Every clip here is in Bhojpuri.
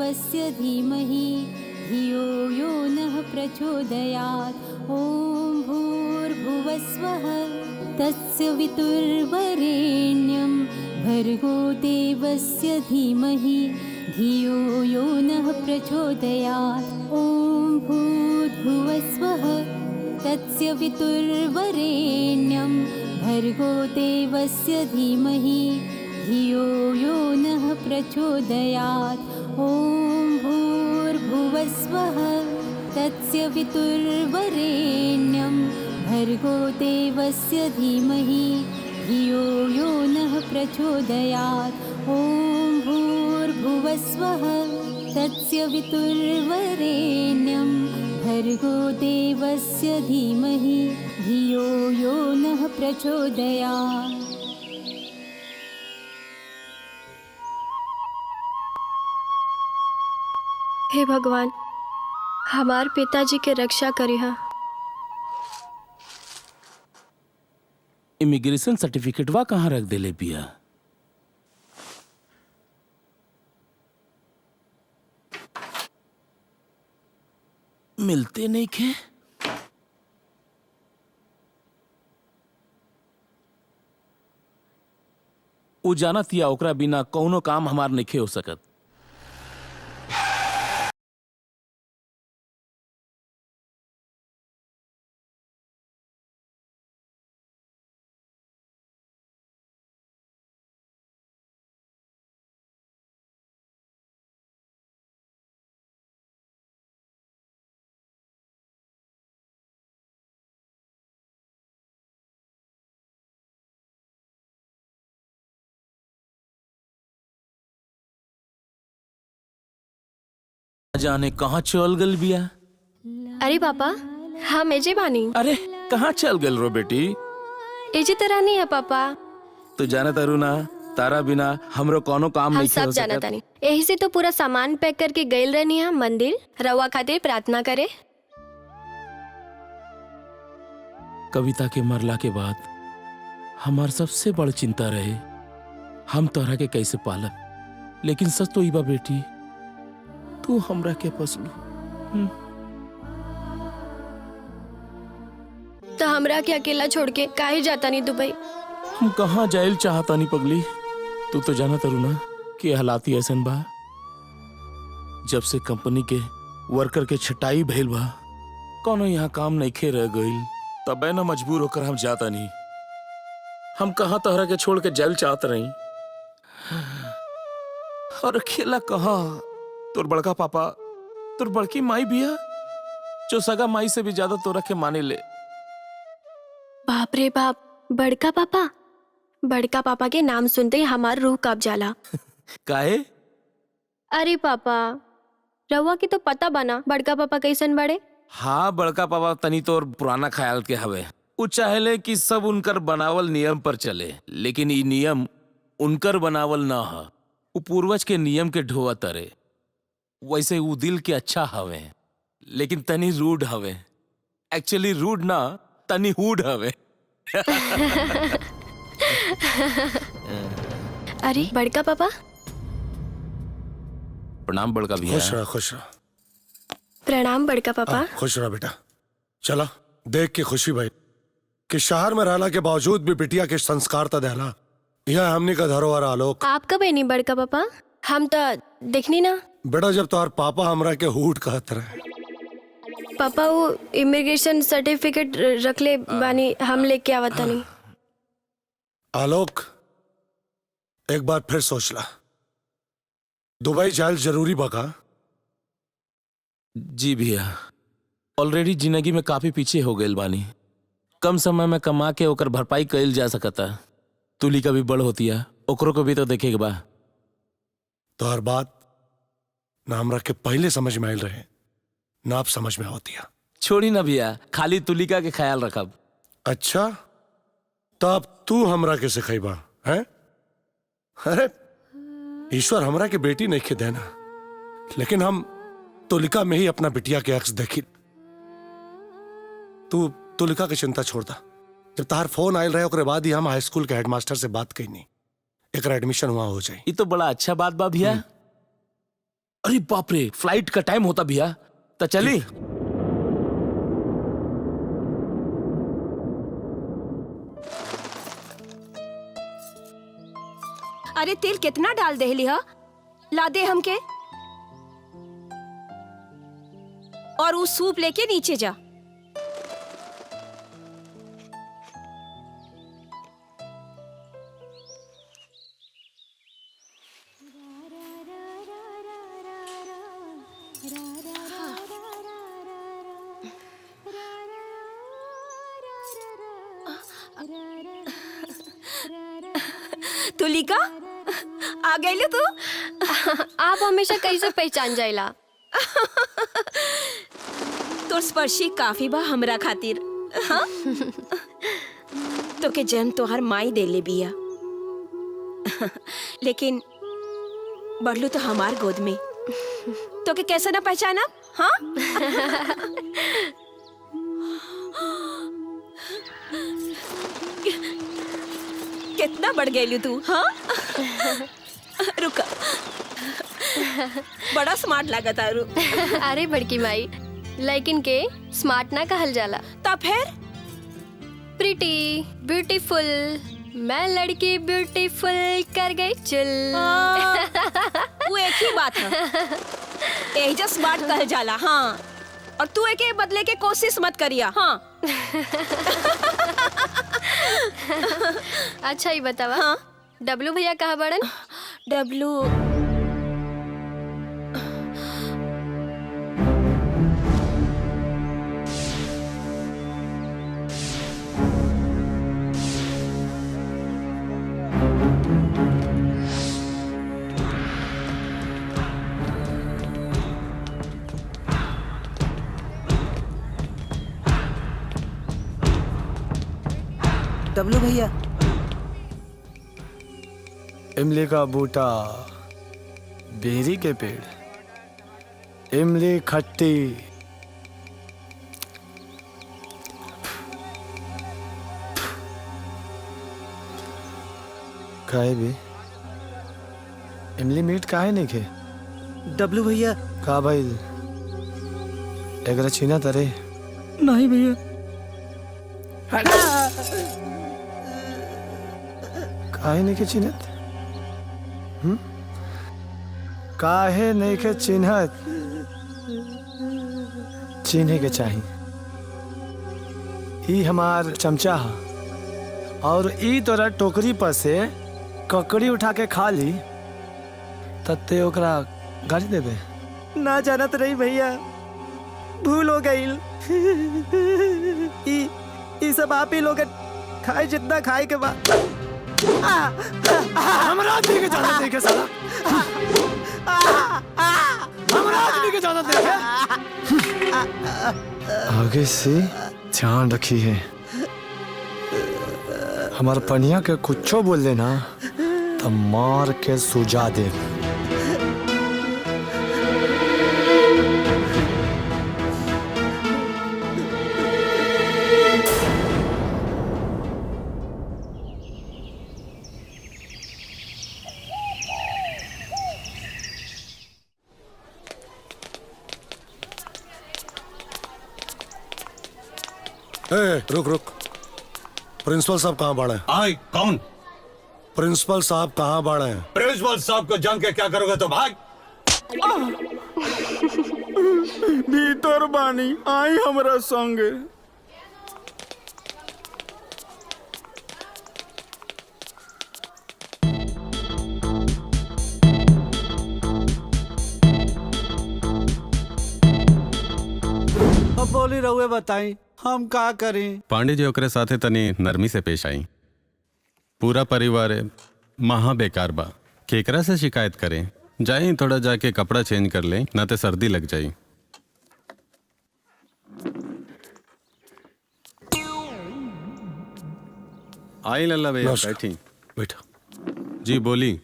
देवस्य धीमहि धियो यो नः प्रचोदयात्। ॐ भूर्भुवस्वः तस्य वितुर्वरेण्यं भर्गो देवस्य धीमहि धियो यो नः प्रचोदयात्। ॐ भूर्भुवस्वः तस्य वितुर्वरेण्यं भर्गो देवस्य धीमहि धियो यो नः प्रचोदयात्। ॐ भूर्भुवस्वः तस्य वितुर्वरेण्यं भर्गो देवस्य धीमहि धियो यो नः प्रचोदयात्। ॐ भूर्भुवस्वः तस्य वितुर्वरेण्यं भर्गो देवस्य धीमहि धियो यो नः प्रचोदयात्। हे भगवान, हमार पिताजी के रक्षा करिहा। इमिग्रेशन सर्टिफिकेटवा कहाँ रख देले बिया? मिलते नहीं खे। उ जानत या ओकरा बिना कौनो काम हमार नहीं हो सकत। जाने कहाँ चल गल बिया। अरे पापा, हम एजे बानी। अरे कहाँ चल गल रो बेटी? एजे तरह नहीं है पापा। तू जाना तारू ना, तारा बिना हमरो कोनो काम हम नहीं सब हो जाना सकत। तानी। यही से तो पूरा सामान पैक करके गइल रहनी है मंदिर रवा खातिर प्रार्थना करे। कविता के मरला के बाद हमार सबसे बड़ चिंता रहे हम तोहरा के कैसे पालब। लेकिन सच तो इबा बेटी, तू हमरा के पसलू। तो हमरा के अकेला छोड़ के काहे जाता नहीं दुबई? हम कहाँ जाइल चाहता नहीं पगली। तू तो जाना तारू ना कि हालाती ऐसन बा। जब से कंपनी के वर्कर के छटाई भइल बा, कोनो यहाँ काम नहीं खे रह गइल, तबे ना मजबूर होकर हम जाता नहीं। हम कहाँ तोहरा के छोड़ के जाइल चाहत रही। और अकेला कहाँ? तोर बड़का पापा, तोर बड़की माई बिया जो सगा माई से भी ज्यादा तोरा के माने ले। बाप रे बाप, बड़का पापा। बड़का पापा के नाम सुनते ही हमार रूह कांप जाला। काहे? अरे पापा, रवा की तो पता बना बड़का पापा कैसन बड़े। हाँ, बड़का पापा तनी तोर पुराना ख्याल के हवे। उ चाहेले कि सब उनकर बनावल नियम पर चले, लेकिन ई नियम उनकर बनावल ना ह। उ पूर्वज के नियम के ढोआ तरे। वैसे उ दिल के अच्छा हवे, लेकिन तनी रूड हवे। एक्चुअली रूड ना, तनी हुड हवे। अरे बड़का पापा। प्रणाम बड़का भैया। खुश रहा, खुश रहा। प्रणाम बड़का पापा। खुश रहा बेटा। चला देख के खुशी भाई कि शहर में रहला के बावजूद भी बिटिया के संस्कार तो देहला। यह हमने का धरोहर आलोक। आप कब नहीं बड़का पापा? हम तो देखनी ना। बेटा जब तोहर पापा हमरा के हुड कहत रहे। पापा वो इमिग्रेशन सर्टिफिकेट रख ले बानी, हम लेके आवता नहीं। आलोक एक बार फिर सोच ला, दुबई जायल जरूरी बका? जी भैया, ऑलरेडी जिंदगी में काफी पीछे हो गए बानी। कम समय में कमा के ओकर भरपाई कइल जा सकता। तुली का भी बड़ होती है, ओकरो को भी तो देखे के बा। तो हर बात ना हमरा के पहले समझ में आयल रहे, ना आप समझ में होती है। छोड़ी ना भैया, खाली तुलिका के ख्याल रखब। अच्छा, तो अब तू हमरा के सिखाइबा हैं? अरे ईश्वर हमरा के बेटी नहीं के देना, लेकिन हम तुलिका में ही अपना बिटिया के अक्स देखी। तू तुलिका की चिंता छोड़ दा। जब तार फोन आयल रहे ओकरे बाद ही हम हाई स्कूल के हेडमास्टर से बात कईनी, एक एडमिशन हुआ हो जाए। ये तो बड़ा अच्छा बात बा भैया। अरे बाप रे, फ्लाइट का टाइम होता भैया, तो चली। अरे तेल कितना डाल देहली हा, ला दे हमके। और वो सूप लेके नीचे जा। तुलिका आ गई तू। आप हमेशा कैसे पहचान जाइला? तोर स्पर्शी काफी बा हमरा खातिर। हाँ? तो के जन्म तोहर माई देले बिया, लेकिन बढ़लू तो हमार गोद में। तो के कैसे ना पहचाना? हाँ? कितना बढ़ गई तू। हाँ? रुका, बड़ा स्मार्ट लगा तारू। अरे बड़की माई, लेकिन के स्मार्ट ना कहल जाला। तब फिर प्रिटी, ब्यूटीफुल, मैं लड़की ब्यूटीफुल कर गई चुल। वो एक ही बात है, यही जो स्मार्ट कहल जाला। हाँ, और तू एक बदले के कोशिश मत करिया। हाँ? अच्छा ही बतावा। हाँ? डब्लू भैया कहाँ बड़न? डब्लू डब्लू भैया, इमली का बूटा, बेरी के पेड़, इमली खट्टी, काहे भी इमली मीट काहे नहीं खे? डब्लू भैया। का भाई एकरा छीना तरे? नहीं भैया। काहे नहीं के चिन्हत? काहे नहीं के चिन्हत? चिन्हे के चाही। ई हमार चमचा हा, और ई तोरा टोकरी पर से ककड़ी उठा के खा ली तत्ते ओकरा गाड़ी देबे। ना जानत रही भैया, भूल हो गई। ई सब आप ही लोग खाए जितना खाए के बाद। हमरा आदमी के जाना देखे साला, हमरा आदमी के जाना देखे। आगे से ध्यान रखी है, हमार पनिया के कुछो बोल देना तो मार के सुजा दे। रुक रुक, प्रिंसिपल साहब कहाँ बाड़े? आए कौन? प्रिंसिपल साहब कहाँ बाड़े? प्रिंसिपल साहब को जान के क्या करोगे तो भाग। भीतर बानी, आई हमरा संगे। अब बोली रहुए बताई हम का करें? पांडे जी ओकरे साथे तनी नरमी से पेश आई। पूरा परिवार महा बेकार बा, केकरा से शिकायत करें? जाई थोड़ा जाके कपड़ा चेंज कर ले, ना तो सर्दी लग जाई। आई लल्ला भैया बैठी। बैठा। जी बोली।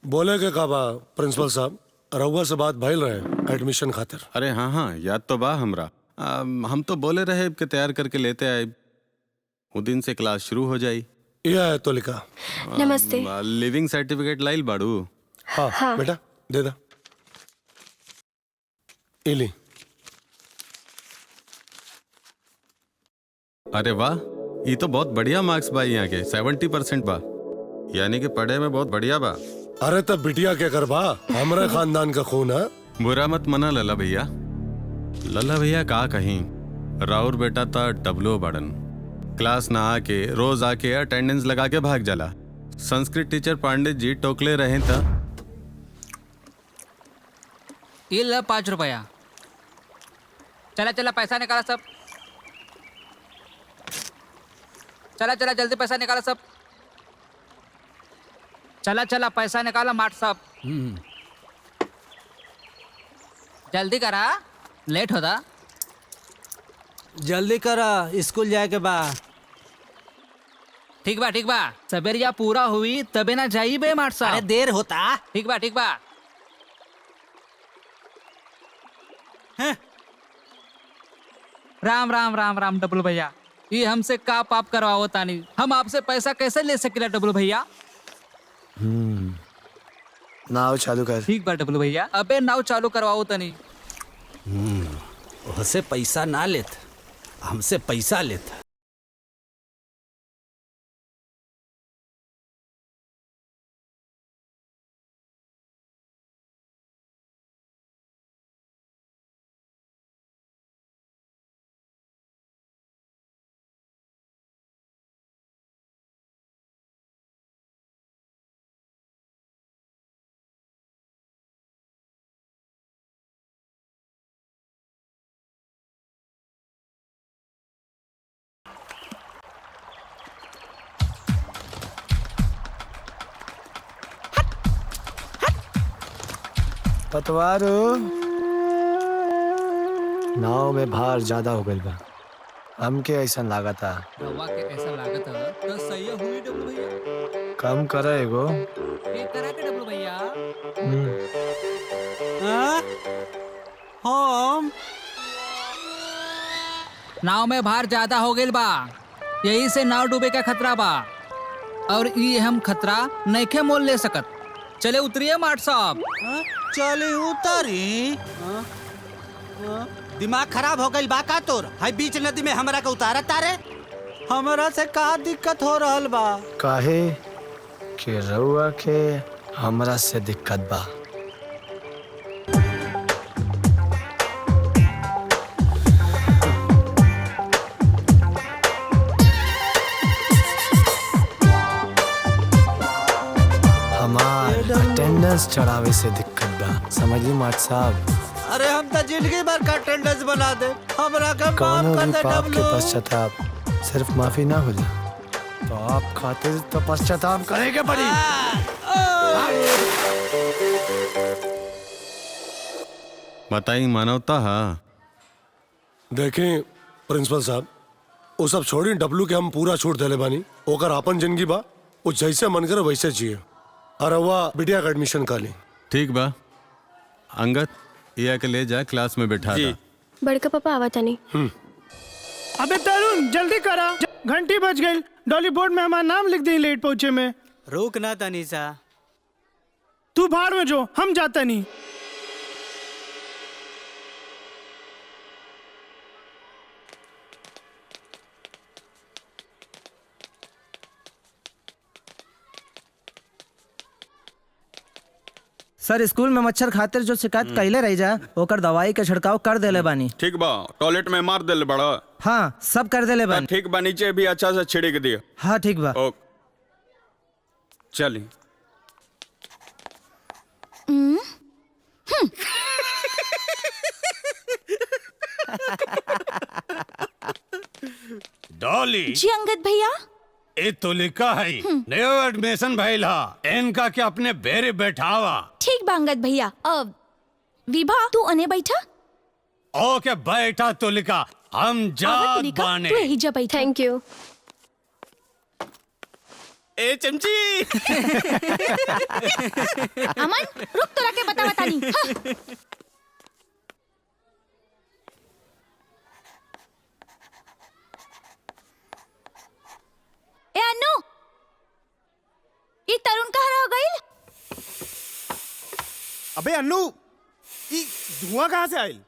बोले के का बा प्रिंसिपल साहब, रउआ से बात भइल रहे एडमिशन खातिर। अरे हाँ हाँ, याद तो बा हमरा। हम तो बोले रहे कि तैयार करके लेते आए, वो दिन से क्लास शुरू हो जाई। यह है तो लिखा। नमस्ते। लिविंग सर्टिफिकेट लाइल बाड़ू? हाँ, बेटा दे दा। इली। अरे वाह, ये तो बहुत बढ़िया मार्क्स बा यहाँ के 70% बा, यानी कि पढ़े में बहुत बढ़िया बा। अरे तब बिटिया क्या करबा, हमारे खानदान का खून है। बुरा मत मना लला भैया। लला भैया का कहीं राउर बेटा था डब्लू बड़न, क्लास ना आके रोज आके अटेंडेंस लगा के भाग जाला। संस्कृत टीचर पांडित जी टोकले रहे था। ये ला 5 रुपया। चला चला पैसा निकाला सब, चला चला जल्दी पैसा निकाला सब, चला चला पैसा निकाला माट सब। जल्दी करा, लेट होता। जल्दी करा, स्कूल जाए के बा। ठीक बा, सबेरिया पूरा हुई तबे ना जाई बे माट साहब। अरे देर होता। ठीक बा। राम राम राम राम डब्लू भैया, ये हमसे का पाप करवाओ तानी, हम आपसे पैसा कैसे ले सकेला डब्लू भैया। नाव चालू कर। ठीक बा डब्लू भैया, अबे नाव चालू करवाओ तनी। उससे पैसा ना लेत, हमसे पैसा लेत। पतवारो, नाव में भार ज्यादा हो गइल बा, हमके ऐसा लागा था। रवा के ऐसा लागत है तो सही हुई डब्लू भैया। कम करे एगो। एक तरह के डब्लू भैया। हम नाव में भार ज्यादा हो गइल बा, यही से नाव डूबे का खतरा बा, और ये हम खतरा नइखे मोल ले सकत। चले उतरिए माट साहब। चले उतारी। दिमाग खराब हो गई बा का तोर? हाई बीच नदी में हमरा का उतारा तारे? हमरा से का दिक्कत हो रहल बा? काहे कि रउआ के हमरा से दिक्कत बा। हमार अटेंडेंस चढ़ावे से दिक्कत बा, समझली माट साहब। अरे हम तो जिंदगी भर का अटेंडेंस बना दे, हमरा का कौनो माफ कर भी दे पाप के डब्लू। पश्चाताप सिर्फ माफी ना होला, तो आप खातिर तो पश्चाताप करेंगे पड़ी। बताई मानवता। हाँ देखें प्रिंसिपल साहब, वो सब छोड़ी, डब्लू के हम पूरा छूट देले बानी। ओकर आपन जिंदगी बा, वो जैसे मन करे वैसे जिए। और वह बिटिया का एडमिशन का ली। ठीक बा। अंगद ये के ले जा, क्लास में बैठा था। बड़का पापा आवा तनी। अबे तरुण जल्दी करा, घंटी बज गई। डॉली बोर्ड में हमारा नाम लिख दी लेट पहुंचे में। रुक ना तनीसा, तू बाहर में जो, हम जाता नहीं। सर स्कूल में मच्छर खातिर जो शिकायत कैले रही जा, ओकर दवाई के छिड़काव कर देले बानी। ठीक बा, टॉयलेट में मार देले बड़ा। हाँ सब कर देले बानी। ठीक बा, नीचे भी अच्छा से छिड़क दिया। हाँ ठीक बा। चली। डॉली जी अंगद भैया। ए तो लिखा है नयो एडमिशन भइला, इनका के अपने बेरे बैठावा। ठीक बा अंगद भैया। अब विभा तू अने बैठा। ओके बैठा तो लिखा, हम जात बाने। तू यही जा बैठा। Thank you. ए चमची। अमन रुक, तोरा के बता नहीं। हाँ। ए अनु, ये तरुण कहाँ रह गई? अबे अन्नू, ये धुआं कहाँ से आयल?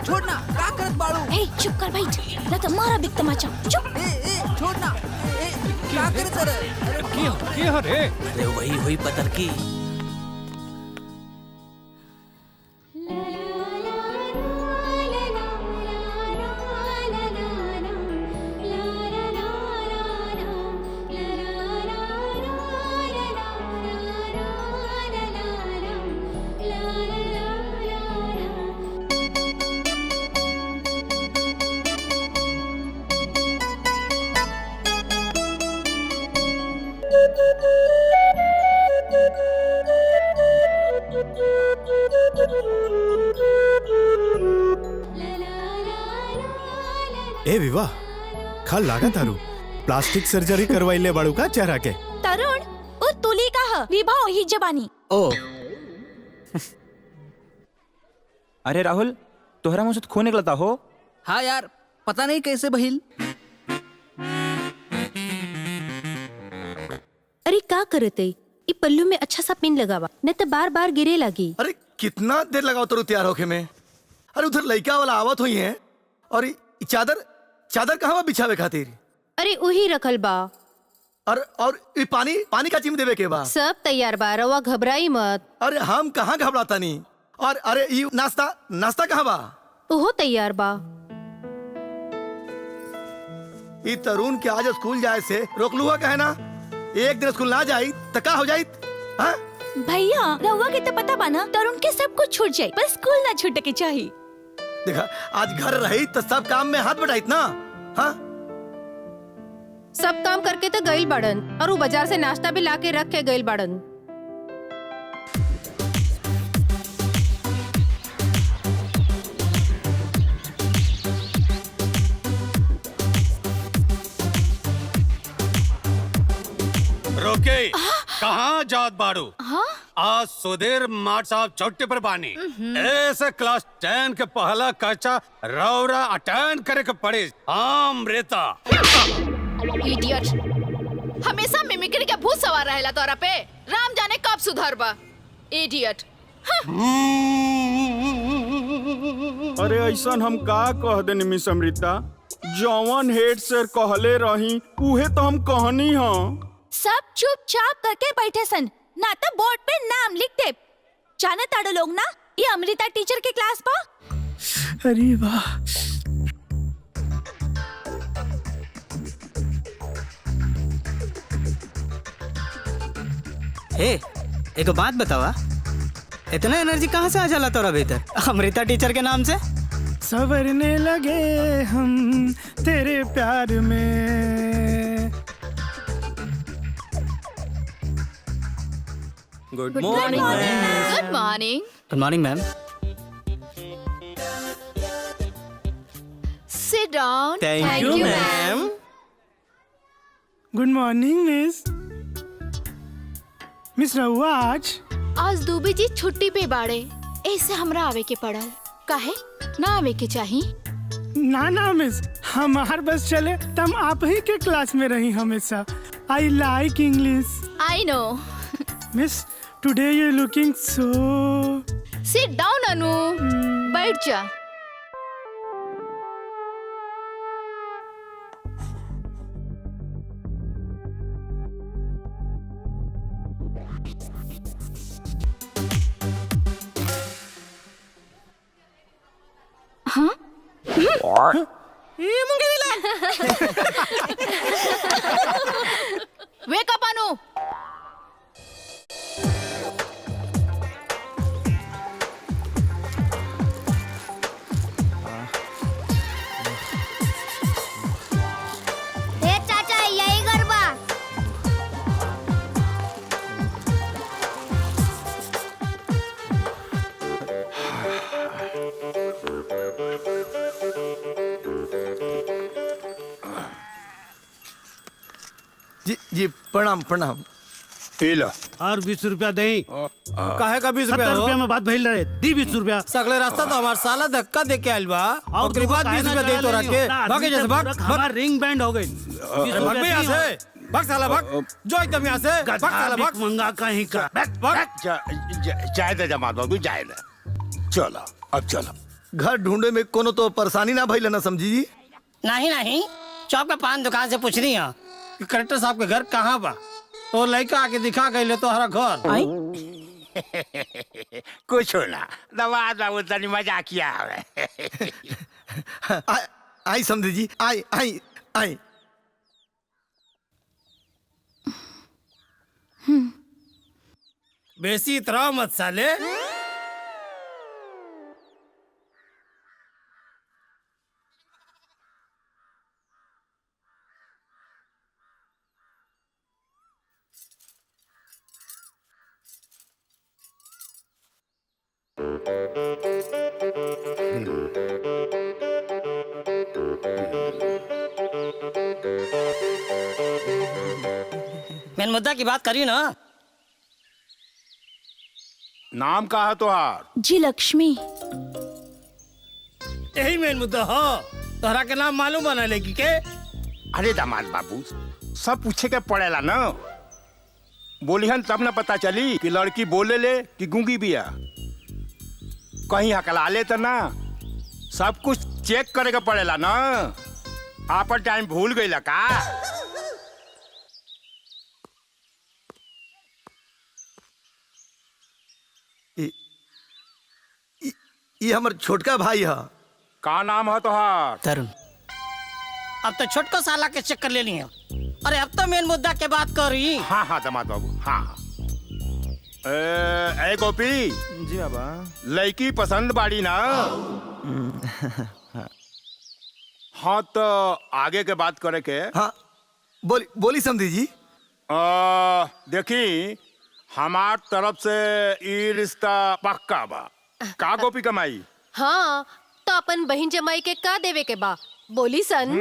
छोड़ना क्या करत बाड़ू हे चुप कर बैठ ना तो मारा बिक तमाचा चुप छोड़ना क्या करत रे के हो रे अरे वही हुई पतर की ए विवाह खाल लागा तारू प्लास्टिक सर्जरी करवाइले बाड़ू का चेहरा के तरुण ओ तुली का ह विभा ही जबानी ओ अरे राहुल तोहरा मुंह से खून निकलता हो हाँ यार पता नहीं कैसे बहिल अरे का करते ई पल्लू में अच्छा सा पिन लगावा नहीं तो बार बार गिरे लगी। अरे कितना देर लगाओ तरू तैयार होके में। अरे उधर लड़का वाला आवत हुई है और ई चादर चादर कहाँ बिछावे खातिर। अरे वही रखल बा और ई पानी पानी का चिम देवे के बा। सब तैयार बा रवा घबराई मत। अरे हम कहाँ घबराता नहीं। और अरे ई नाश्ता नाश्ता कहाँ बा। ओहो तैयार बा। ई तरुण के आज स्कूल जाए से रोक लुआ कहे ना। एक दिन स्कूल ना जाई तो का हो जाई। हाँ भैया रहुआ के तो पता बा ना तरुण के सब कुछ छूट जाए पर स्कूल ना छूटे के चाहिए। देखा आज घर रही तो सब काम में हाथ बटाइत ना। हाँ सब काम करके तो गइल बाड़न और वो बाजार से नाश्ता भी लाके रख के गइल बाड़न। रोके कहाँ जात बाड़ू। आज सुधीर माट साहब चौटे पर बानी ऐसे क्लास 10 के पहला कक्षा रौरा अटेंड करे के पड़े। अमृता इडियट हमेशा मिमिक्री के भूत सवार रहेला तोरा पे। राम जाने कब सुधर बा इडियट। अरे ऐसा हम का कह देनी मिस अमृता जौवन हेड सर कहले रही उहे तो हम कहनी हाँ। सब चुपचाप करके बैठे सन ना तो बोर्ड पे नाम लिख दे। जाने ताड़ो लोग ना ये अमृता टीचर के क्लास पा। अरे वाह हे एक बात बतावा इतना एनर्जी कहाँ से आ जाला तोरा भीतर अमृता टीचर के नाम से। संवरने लगे हम तेरे प्यार में। Good morning good morning. Good morning ma'am. Sit down. Thank you ma'am. Good morning miss रहुआ आज दुबे जी छुट्टी पे बाड़े ऐसे हमरा आवे के पड़ल। काहे ना आवे के चाही। ना मिस हमार बस चले तम आप ही के क्लास में रही हमेशा। I like English. I know. Miss today you looking so. Sit down अनु बैठ जा। Wake up, Anu. हे चाचा यही गरबा। जी जी प्रणाम प्रणाम। और 20 रुपया दे। काहे का 20 रुपया 70 रुपया में बात भइल रहे दी 20 रुपया। सगले रास्ता तो हमार साला धक्का दे के आइल बा और के बाद 20 रुपया दे तोरा के भागे जैसे भाग हमार रिंग बैंड हो गई। भाग भी यहाँ से भाग साला भाग जो एकदम यहाँ से भाग साला भाग मंगा कहीं का जाए दे जमात बाबू जाए दे। चलो अब चलो घर ढूंढे में कोनो तो परेशानी ना भइल ना समझी जी? नहीं नहीं, चौक पे पान दुकान से पूछ रही है कि कलेक्टर साहब के घर कहाँ बा। तो लड़का आके दिखा गई तो हरा घर। कुछ ना दवा दवा तनी मजा किया है। आई समझी जी, आई आई आई। बेसी इतरा मत साले। मेन मुद्दा की बात करी ना। नाम का है तुहार? जी लक्ष्मी। यही मेन मुद्दा हो। तोहरा के नाम मालूम बना लेगी के? अरे दामाद बाबू, सब पूछे के पड़ेला ना। बोलिहन तब न पता चली कि लड़की बोले ले कि गूंगी बिया। कहीं हकला ले तो ना, सब कुछ चेक करे के पड़ेला ना। आपन टाइम भूल गई का? ये हमर छोटका भाई है। का नाम है तुहार? तरुण। अब तो छोटको साला के चक्कर ले लिया। अरे अब तो मेन मुद्दा के बात कर रही। हाँ हाँ दामाद बाबू, हाँ। ए गोपी जी बाबा। लड़की पसंद बाड़ी ना? हाँ तो आगे के बात करे के। हाँ बोली समझी जी। देखी हमार तरफ से ये रिश्ता पक्का बा। का गोपी कमाई? हाँ तो अपन बहन जमाई के का देवे के बा बोली सन।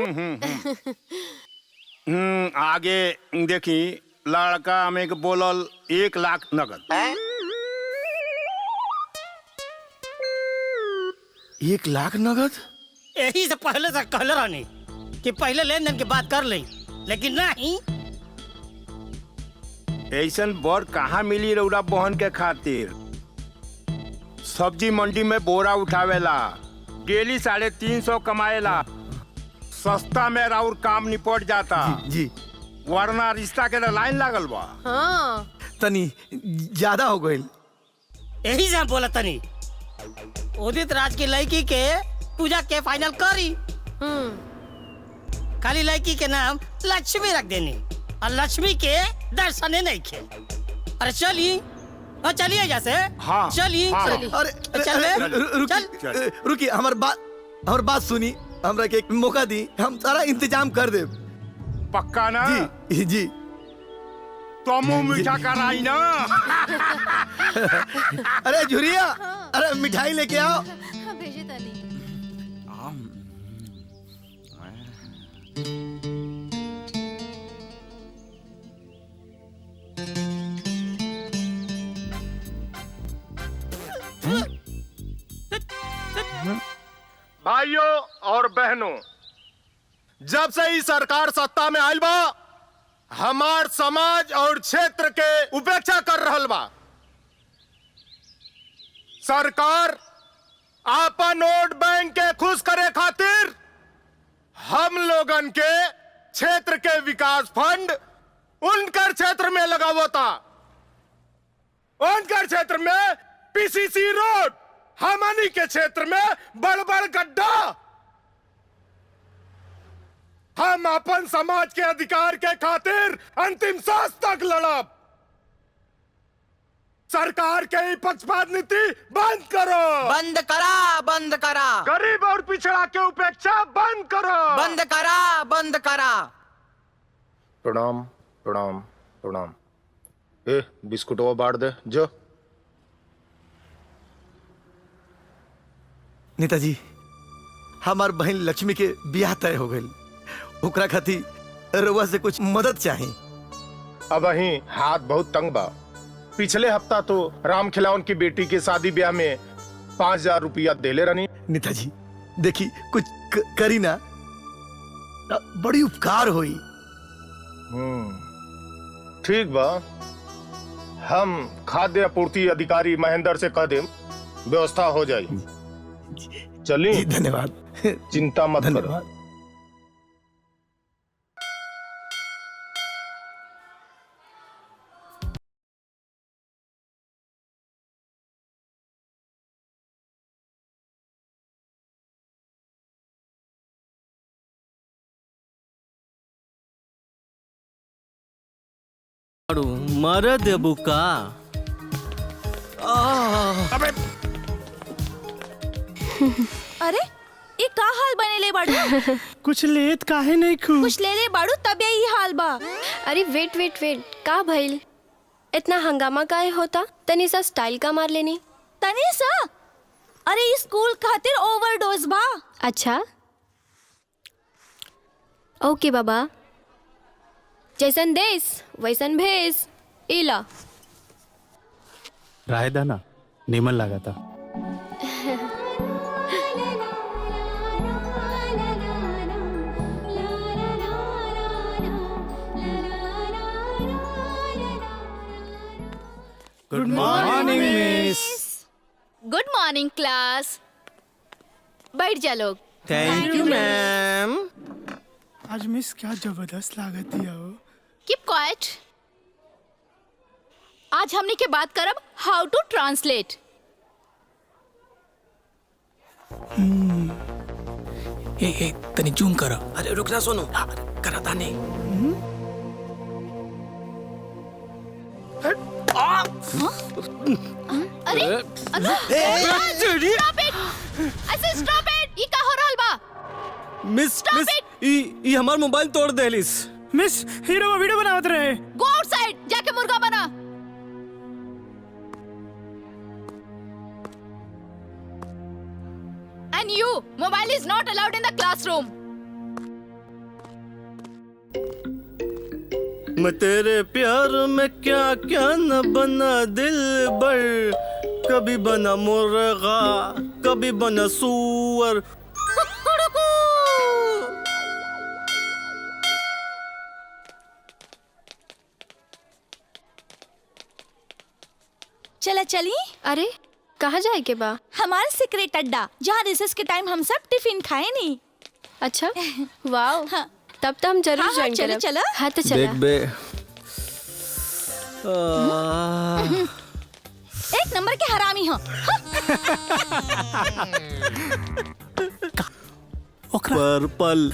आगे देखी लड़का हमें के बोलल 1 लाख नगद। 1 लाख नगद? यही से पहले से कहले रहनी कि पहले लेन देन की बात कर ले, लेकिन नहीं। ऐसन बर कहाँ मिली रउरा बहन के खातिर? सब्जी मंडी में बोरा उठावेला, डेली 350 कमाएला। सस्ता में राउर काम निपट जाता जी। वरना रिश्ता के लाइन लागल बा। हाँ तनी ज्यादा हो गई। यही से हम बोला तनी उदित राज की लड़की के पूजा के फाइनल करी। खाली लड़की के नाम लक्ष्मी रख देनी और लक्ष्मी के दर्शने नहीं खे। अरे चलिए चलिए जैसे। हाँ चलिए चलिए। अरे चल रुकी, हमार बात सुनी, हमरा के एक मौका दी, हम सारा इंतजाम कर दे। पक्का ना? जी जी। तो मुंह मीठा कराई ना। अरे झुरिया, अरे मिठाई लेके आओ। भेजे तनी। भाइयों और बहनों, जब से ही सरकार सत्ता में आयल बा, हमार समाज और क्षेत्र के उपेक्षा कर रहल बा। सरकार आपन वोट बैंक के खुश करे खातिर हम लोगन के क्षेत्र के विकास फंड उनकर क्षेत्र में लगावता। उनकर क्षेत्र में पीसीसी रोड, हमनी के क्षेत्र में बड़ बड़ गड्ढा। हम अपन समाज के अधिकार के खातिर अंतिम सांस तक लड़ब। सरकार के ही पक्षपात नीति बंद करो। बंद करा, बंद करा। गरीब और पिछड़ा के उपेक्षा बंद करो। बंद करा, बंद करा। प्रणाम प्रणाम प्रणाम। ए बिस्कुट वो बांट दे जो। नेताजी, हमार बहन लक्ष्मी के ब्याह तय हो गई। ओकरा खातिर रउआ से कुछ मदद चाहिए। अब ही हाथ बहुत तंग बा। पिछले हफ्ता तो राम खिलावन की बेटी की शादी ब्याह में 5000 रुपया देले रहनी। नेताजी देखी कुछ करी ना, बड़ी उपकार हुई। ठीक बा, हम खाद्य आपूर्ति अधिकारी महेंद्र से कह देम, व्यवस्था हो जाई। चलिए धन्यवाद। चिंता मत करो। धन्यवाद। मर देबू का? अबे अरे ये का हाल बनेले बाड़ू? कुछ लेत काहे नहीं खू? कुछ ले ले बाड़ू तब यही हाल बा। अरे वेट वेट वेट, का भइल? इतना हंगामा काहे होता? तनी सा स्टाइल का मार लेनी। तनी सा? अरे इस स्कूल खातिर ओवरडोज बा। अच्छा ओके बाबा, जैसन देश वैसन भेस। इला रायदा ना नीमन लगा था। Good morning miss. Good morning class. बैठ जा लोग। Thank you ma'am. आज मिस क्या जबरदस्त लागत दिया हो। Keep quiet. आज हमने के बात करब हाउ टू ट्रांसलेट। ए तनी जूम करो। अरे रुक जा सोनू, करा था नहीं। अरे स्टॉप इट। ऐसे स्टॉप इट। ये का हो रहल बा? मिस ई हमार मोबाइल तोड़ देलिस। मिस हीरो वीडियो बनावत रहे। गो आउटसाइड, जाके मुर्गा बना। And you, mobile is not allowed in the classroom. मैं तेरे प्यार में क्या क्या न बना दिल बर, कभी बना मुर्गा कभी बना सूअर। चला चली। अरे कहाँ जाए के बा? हमारा सीक्रेट अड्डा, जहाँ रिसेस के टाइम हम सब टिफिन खाए नहीं। अच्छा वाओ। हाँ। तब तो हम जरूर ज्वाइन करें। चलो हाँ तो चला। देख बे। एक नंबर के हरामी हो। पर्पल।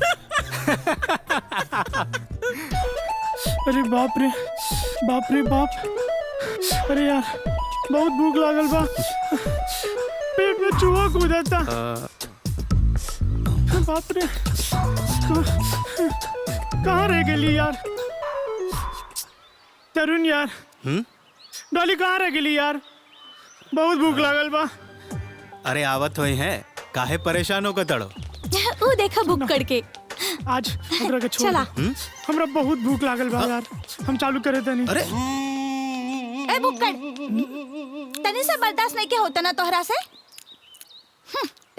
अरे बाप रे बाप रे बाप। अरे यार बहुत भूख लागल बा। पेट में चूहा कूदा था। बाप रे कहाँ रह गई यार? तरुण यार, डॉली कहाँ रह गई यार? बहुत भूख लागल बा। अरे आवत हुई है, काहे परेशान होकर तड़ो। वो देखा भूख करके। आज हमरा के छोड़ चला। दे। हमरा बहुत भूख लागल बा यार, हम चालू करे तनी। अरे ए भुक्कड़, तने से बर्दाश्त नहीं के होता ना तोहरा से।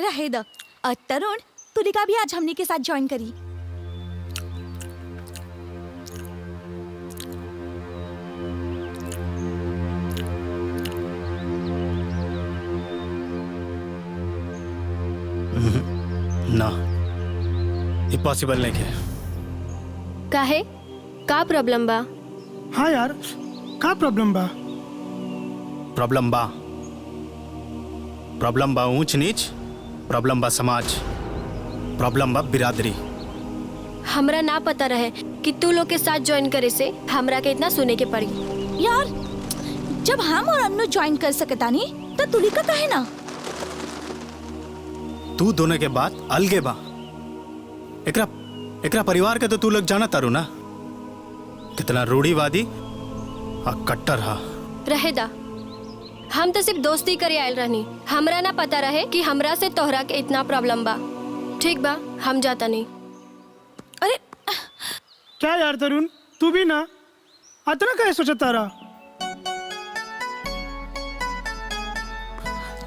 रहे द। और तरुण, तुलिका भी आज हमनी के साथ ज्वाइन करी। ना ये पॉसिबल नहीं है। काहे? का प्रॉब्लम बा? हाँ यार का प्रॉब्लम बा? प्रॉब्लम बा ऊंच नीच, प्रॉब्लम बा समाज, प्रॉब्लम बा बिरादरी। हमरा ना पता रहे कि तू लोग के साथ ज्वाइन करे से हमरा के इतना सुने के पड़ी। यार जब हम और अन्नू ज्वाइन कर सकता नहीं तो तुलिका काहे ना? तू दोनों के बात अलगे बा। एकरा परिवार के तो तू लोग जाना तारू ना, कितना रूढ़ीवादी और कट्टर हा। रहेदा, हम तो सिर्फ दोस्ती करे आयल रहनी। हमरा ना पता रहे कि हमरा से तोहरा के इतना प्रॉब्लम बा। ठीक बा, हम जाता नहीं। अरे क्या यार तरुण, तू भी ना अतना काहे सोचता रहा?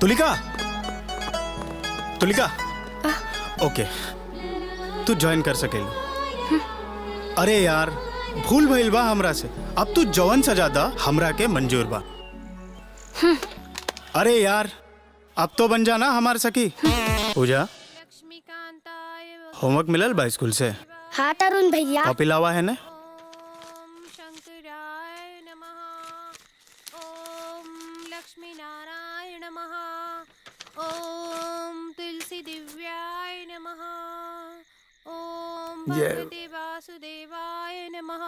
तुलिका ओके, तू ज्वाइन कर सकेली। अरे यार भूल भइल बा हमरा से, अब तू जवन सजा दा हमरा के मंजूर बा। अरे यार अब तो बन जाना हमारे सखी। पूजा, होमवर्क मिलल बा स्कूल से? हाँ तरुण भैया। कॉपी लावा है ना? लक्ष्मी नारायण नमः। ओम तुलसी दिव्याय नमः। ओम भगवते वासुदेवाय नमः।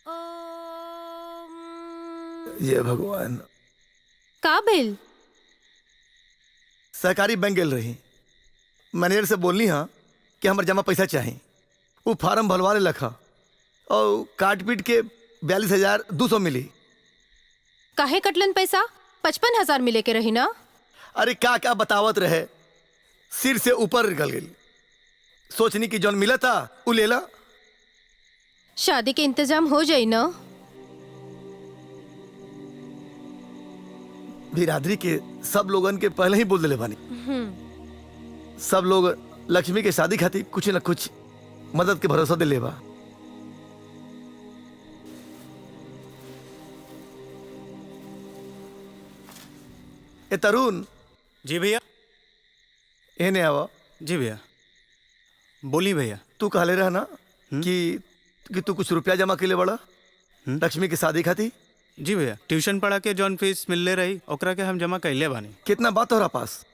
ओम ये भगवान। का बिल? सहकारी बैंक गेल रही, मैनेजर से बोलनी हाँ कि हमारे जमा पैसा चाहिए। वो फार्म भरवा ले लखा और काट पीट के 42,200 मिली। काहे कटलन पैसा? 55,000 मिले के रही ना। अरे क्या क्या बतावत रहे, सिर से ऊपर निकल गई। सोचनी कि जौन मिला था वो ले ला। शादी के इंतजाम हो जाई ना। बिरादरी के सब लोगन के पहले ही बोल दिले बानी। सब लोग लक्ष्मी के शादी खातिर कुछ न कुछ मदद के भरोसा दिले बा। ए तरुण। जी भैया। एने आवा। जी भैया। बोली भैया। तू कहले रहा ना कि तू कुछ रुपया जमा के लिए बड़ा लक्ष्मी की शादी खातिर। जी भैया, ट्यूशन पढ़ा के जॉन फीस मिलले रही ओकरा के हम जमा कैले बानी। कितना बात हो रहा पास?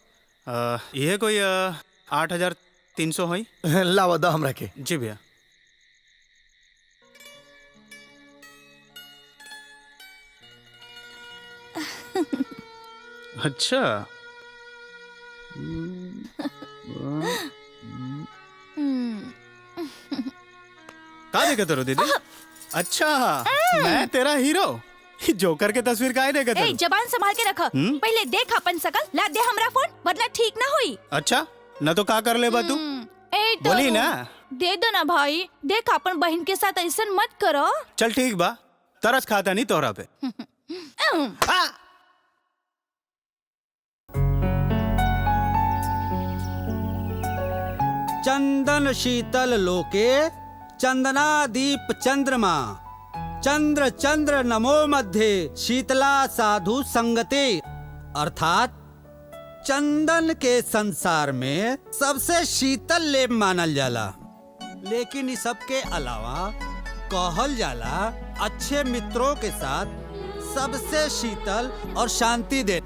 ये कोई 8,300 होई। लावा दा हमरा के। जी भैया। अच्छा। का देखत रहो दीदी? अच्छा, मैं तेरा हीरो जोकर के तस्वीर काहे देखत ए रहो? जबान संभाल के रख। पहले देख अपन शकल, ला दे हमरा फोन वरना ठीक ना हुई। अच्छा, न तो का कर ले बा तू? ए तो बोली ना। दे दो ना भाई, देख अपन बहन के साथ ऐसा मत करो। चल ठीक बा, तरस खाता नहीं तोहरा पे। चंदन शीतल लोके चंदना दीप चंद्रमा चंद्र चंद्र नमो मध्य शीतला साधु संगते। अर्थात चंदन के संसार में सबसे शीतल लेप मानल जाला, लेकिन इस सब के अलावा कहल जाला अच्छे मित्रों के साथ सबसे शीतल और शांति दे।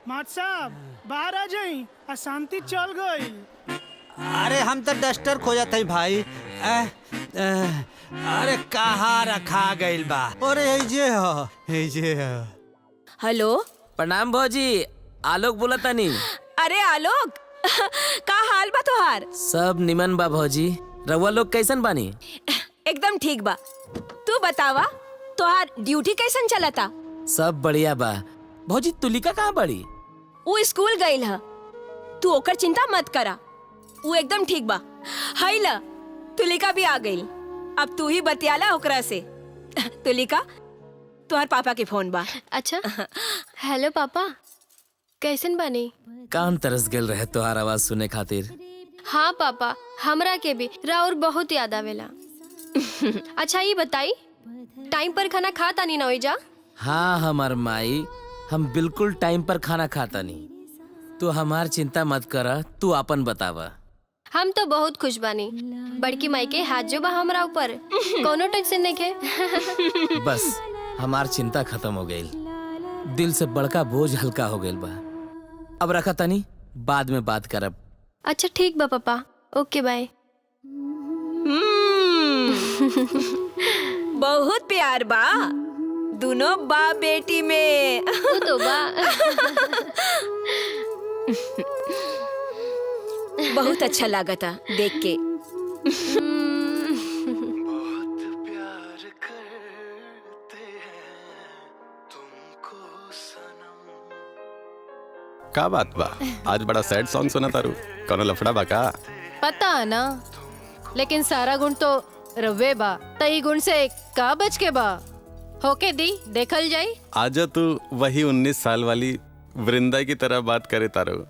माट साहब बाहर आ जाई, अशांति चल गई। अरे हम तो डस्टर खोजत है भाई। अरे कहाँ रखा गइल बा? अरे ये हो। हेलो, प्रणाम भौजी, आलोक बोला तानी। अरे आलोक, का हाल बा तोहार? सब निमन बा भौजी, रउआ लोग कैसन बानी? एकदम ठीक बा। तू बतावा तोहार ड्यूटी कैसन चलता? सब बढ़िया बा। भौजी तुलिका कहाँ बड़ी? वो स्कूल गईल ह, तू ओकर चिंता मत करा, वो एकदम ठीक बा। हाय ला, तुलिका भी आ गई। अब तू ही बतियाला ओकरा से। तुलिका, तुम्हार पापा के फोन बा। अच्छा, हेलो पापा, कैसन बानी? काम तरस गेल रहे तोहार आवाज सुने खातिर। हाँ पापा, हमरा के भी राउर बहुत याद आवेला। अच्छा ये बताई, टाइम पर खाना खा तानी ना होई जा? हाँ हमार माई, हम बिल्कुल टाइम पर खाना खाता नहीं। तू हमार चिंता मत करा, तू अपन बतावा। हम तो बहुत खुश बानी। बड़की माई के हाथ जो बा हमरा ऊपर, कोनो टेंशन नहीं के। बस हमार चिंता खत्म हो गई, दिल से बड़का बोझ हल्का हो गई बा। अब रखा तनी, बाद में बात करब। अच्छा ठीक बा पापा, ओके बाय। बहुत प्यार बा दोनों बाप बेटी में। वो तो बा। बहुत अच्छा लगा था देख के। का बात बा, आज बड़ा सैड सॉन्ग सुना तारू, कौनो लफड़ा बा का? पता है ना, लेकिन सारा गुण तो रवे बा, तई गुण से का बच के बा होके दी देखल जाई। आज तू वही 19 साल वाली वृंदा की तरह बात करे तारू।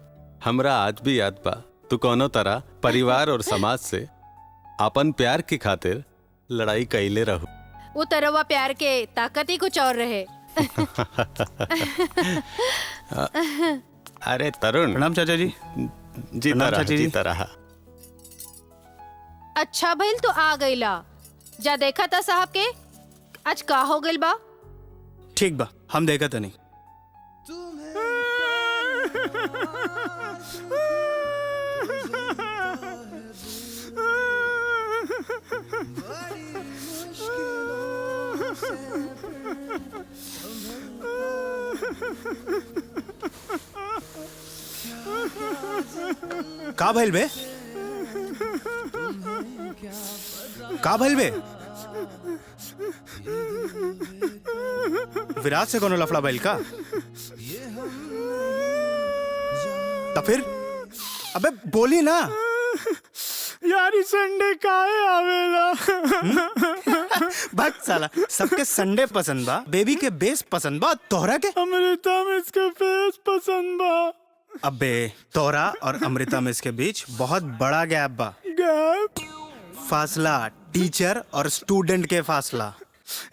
हमरा आज भी याद बा, तू कोनो तरह परिवार और समाज से अपन प्यार की खातिर लड़ाई कैले रहू। वो तरवा प्यार के ताकत ही कुछ और रहे। अरे तरुण। प्रणाम चाचा जी। जीता रहा, जीता रहा। अच्छा भइल तो आ गईला, जा देखा था साहब के आज का हो गइल बा। ठीक बा, हम देखा तो नहीं। का भइल बे? का भइल बे? विराट से कोनो लफड़ा भइल का? तो फिर अबे बोली ना यार संडे काहे आवेला। भाग साला, सबके संडे पसंद बा, बेबी के बेस पसंद बा, तोहरा के अमृता में इसके फेस पसंद बा। अबे तोहरा और अमृता में इसके बीच बहुत बड़ा गैप बा। गैप? फासला, टीचर और स्टूडेंट के फासला।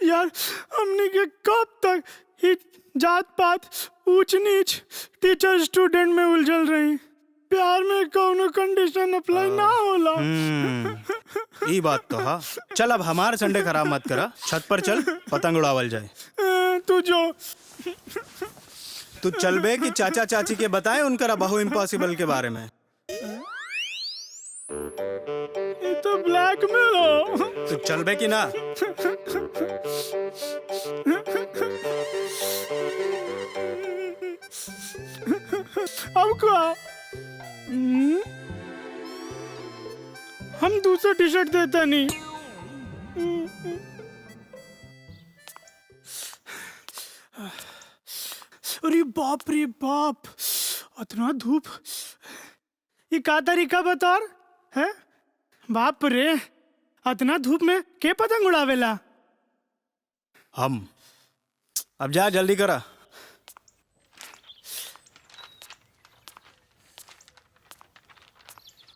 यार हमने के कब तक ही जात पात ऊंच नीच टीचर स्टूडेंट में उलझल रही। प्यार में कोनो कंडीशन अप्लाई ना होला। ई बात तो हा। चल अब हमार संडे खराब मत करा, छत पर चल पतंग उड़ावल जाए। तू जो तू चल बे कि चाचा चाची के बताए उनका बहु इम्पॉसिबल के बारे में। ये तो ब्लैकमेल हो। तू चल बे कि ना? अब क्या? हम दूसरा टी शर्ट देता नहीं। अरे बाप रे बाप, इतना धूप। ये का तरीका बता है? बाप रे, इतना धूप में के पतंग उड़ावेला? हम। अब जा जल्दी करा।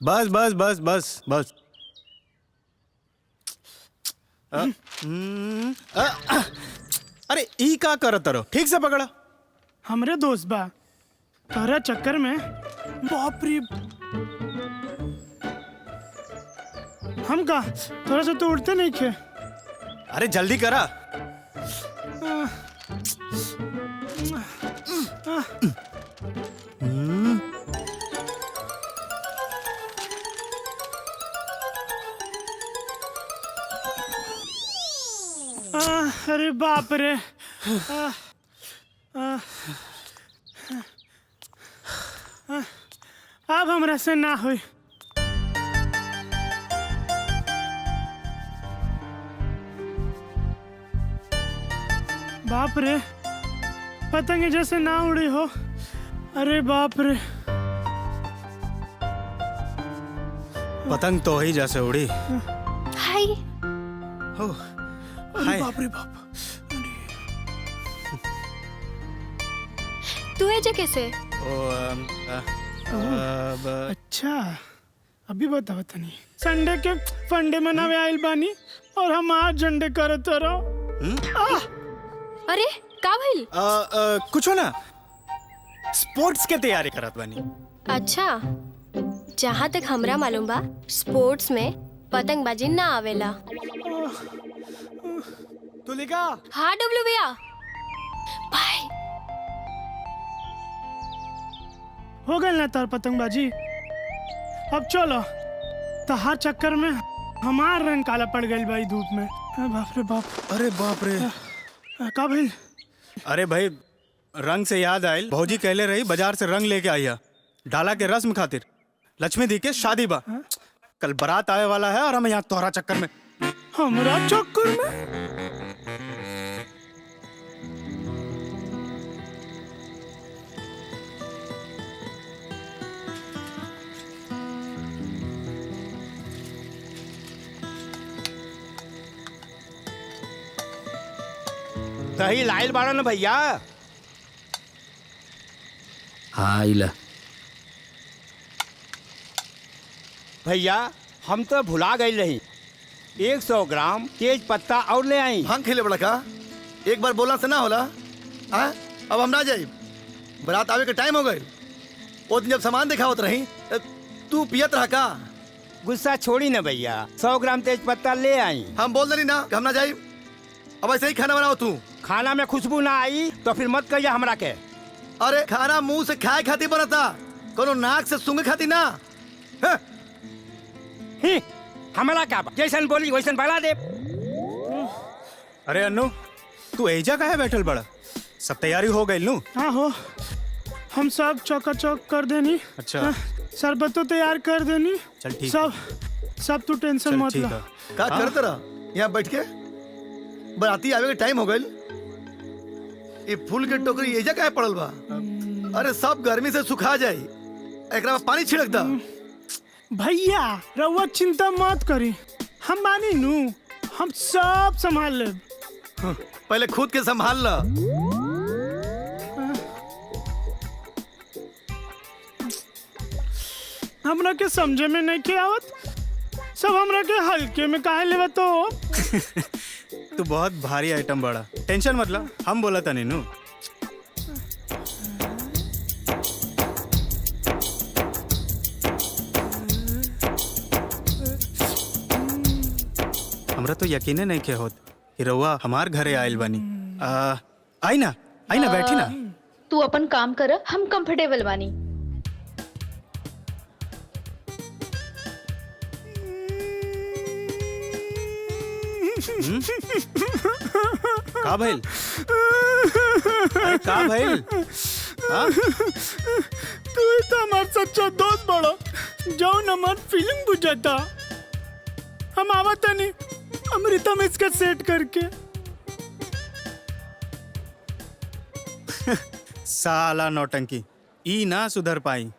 बस बस बस बस बस। अरे ई का करत रहो, ठीक से पकड़ा। हमरे दोस्त बा, तोरा चक्कर में बाप रे। हम का थोड़ा सा तो उड़ते नहीं थे। अरे जल्दी करा। अरे बाप रे। अब हमरा से ना हुई। बाप रे, पतंग जैसे ना उड़ी हो। अरे बाप रे। पतंग तो ही जैसे उड़ी। हाय। अरे बाप रे बाप। तू है कैसे? अच्छा, अभी बताओ तनी। संडे के फंडे मनावे आइल बानी और हम आज झंडे करत रहो। अरे का भइल? कुछ हो ना, स्पोर्ट्स के तैयारी करत बानी। अच्छा, जहाँ तक हमरा मालूम बा, स्पोर्ट्स में पतंगबाजी ना आवेला। तुलिका। हाँ डब्लू भैया। बाय। हो गए ना तार पतंगबाजी। अब चलो तहार चक्कर में हमार रंग काला पड़ गई भाई धूप में। बाप रे बाप। अरे बाप रे। का भइल? अरे भाई रंग से याद आयल, भौजी कहले रही बाजार से रंग लेके आइया डाला के रस्म खातिर। लक्ष्मी दी के शादी बा, कल बारात आए वाला है और हम यहाँ तोहरा चक्कर में। हमरा चक्कर में? दही लाइल बाड़ा ना भैया। हाँ इला। भैया हम तो भुला गई रही, 100 ग्राम तेज पत्ता और ले आई। भांग खेले बड़ा का? एक बार बोला से ना होला। हाँ अब हम ना जाए, बारात आवे के टाइम हो गए। वो दिन जब सामान दिखावत रही तू पियत रहा का? गुस्सा छोड़ी ना भैया, 100 ग्राम तेज पत्ता ले आई। हम बोल दे ना कि हम ना जाए। अब ऐसे ही खाना बनाओ तू। खाना में खुशबू ना आई तो फिर मत कहिए हमरा के। अरे खाना मुंह से खाए खाती बनता, कोनो नाक से सूंघे खाती ना। हमरा क्या जैसन बोली वैसन बना दे। अरे अन्नू तू एजा का है बैठल बड़ा? सब तैयारी हो गई नू? हाँ हो, हम सब चौका-चौक कर देनी। अच्छा। शरबत तो तैयार कर देनी। चल ठीक। सब तू टेंशन मत ला। का करते रहा यहाँ बैठ के? बराती आवे के टाइम हो गई। ये फूल के टोकरी एजा काहे पड़ल बा? अरे सब गर्मी से सुखा जाई, एकरा में पानी छिड़क दा। भैया रउआ चिंता मत करी, हम बानी नू, हम सब संभाल ले। पहले खुद के संभाल ला। हमरा के समझे में नहीं के आवत, सब हमरा के हल्के में काहे लेवा तो। तू बहुत भारी आइटम बड़ा, टेंशन मत ला, हम बोला था नीनू। हमरा तो यकीने नहीं के होत कि रउआ हमार घरे आयल बानी। आई ना बैठी ना। तू अपन काम कर, हम कंफर्टेबल बानी। का भइल? अरे का भइल? तू ही तो हमार सच्चा दोस्त बड़ा, जौन हमार फीलिंग बुझाता। हम आवत नहीं अमृता में इसका सेट करके। साला नौटंकी, ई ना सुधर पाई।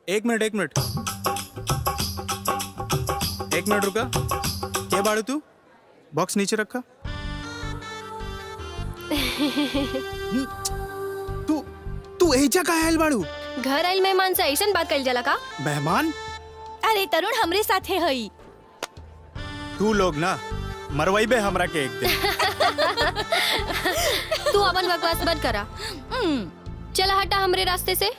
एक मिनट रुका। क्या बाड़ू तू? बॉक्स नीचे रखा। तू एजा का आयल बाड़ू? घर आइल मेहमान से ऐसन बात कइल जाला का? मेहमान? अरे तरुण हमरे साथे हई। तू लोग ना मरवाई बे हमरा के एक दिन। तू अपन बकवास बंद करा। चला हटा हमरे रास्ते से।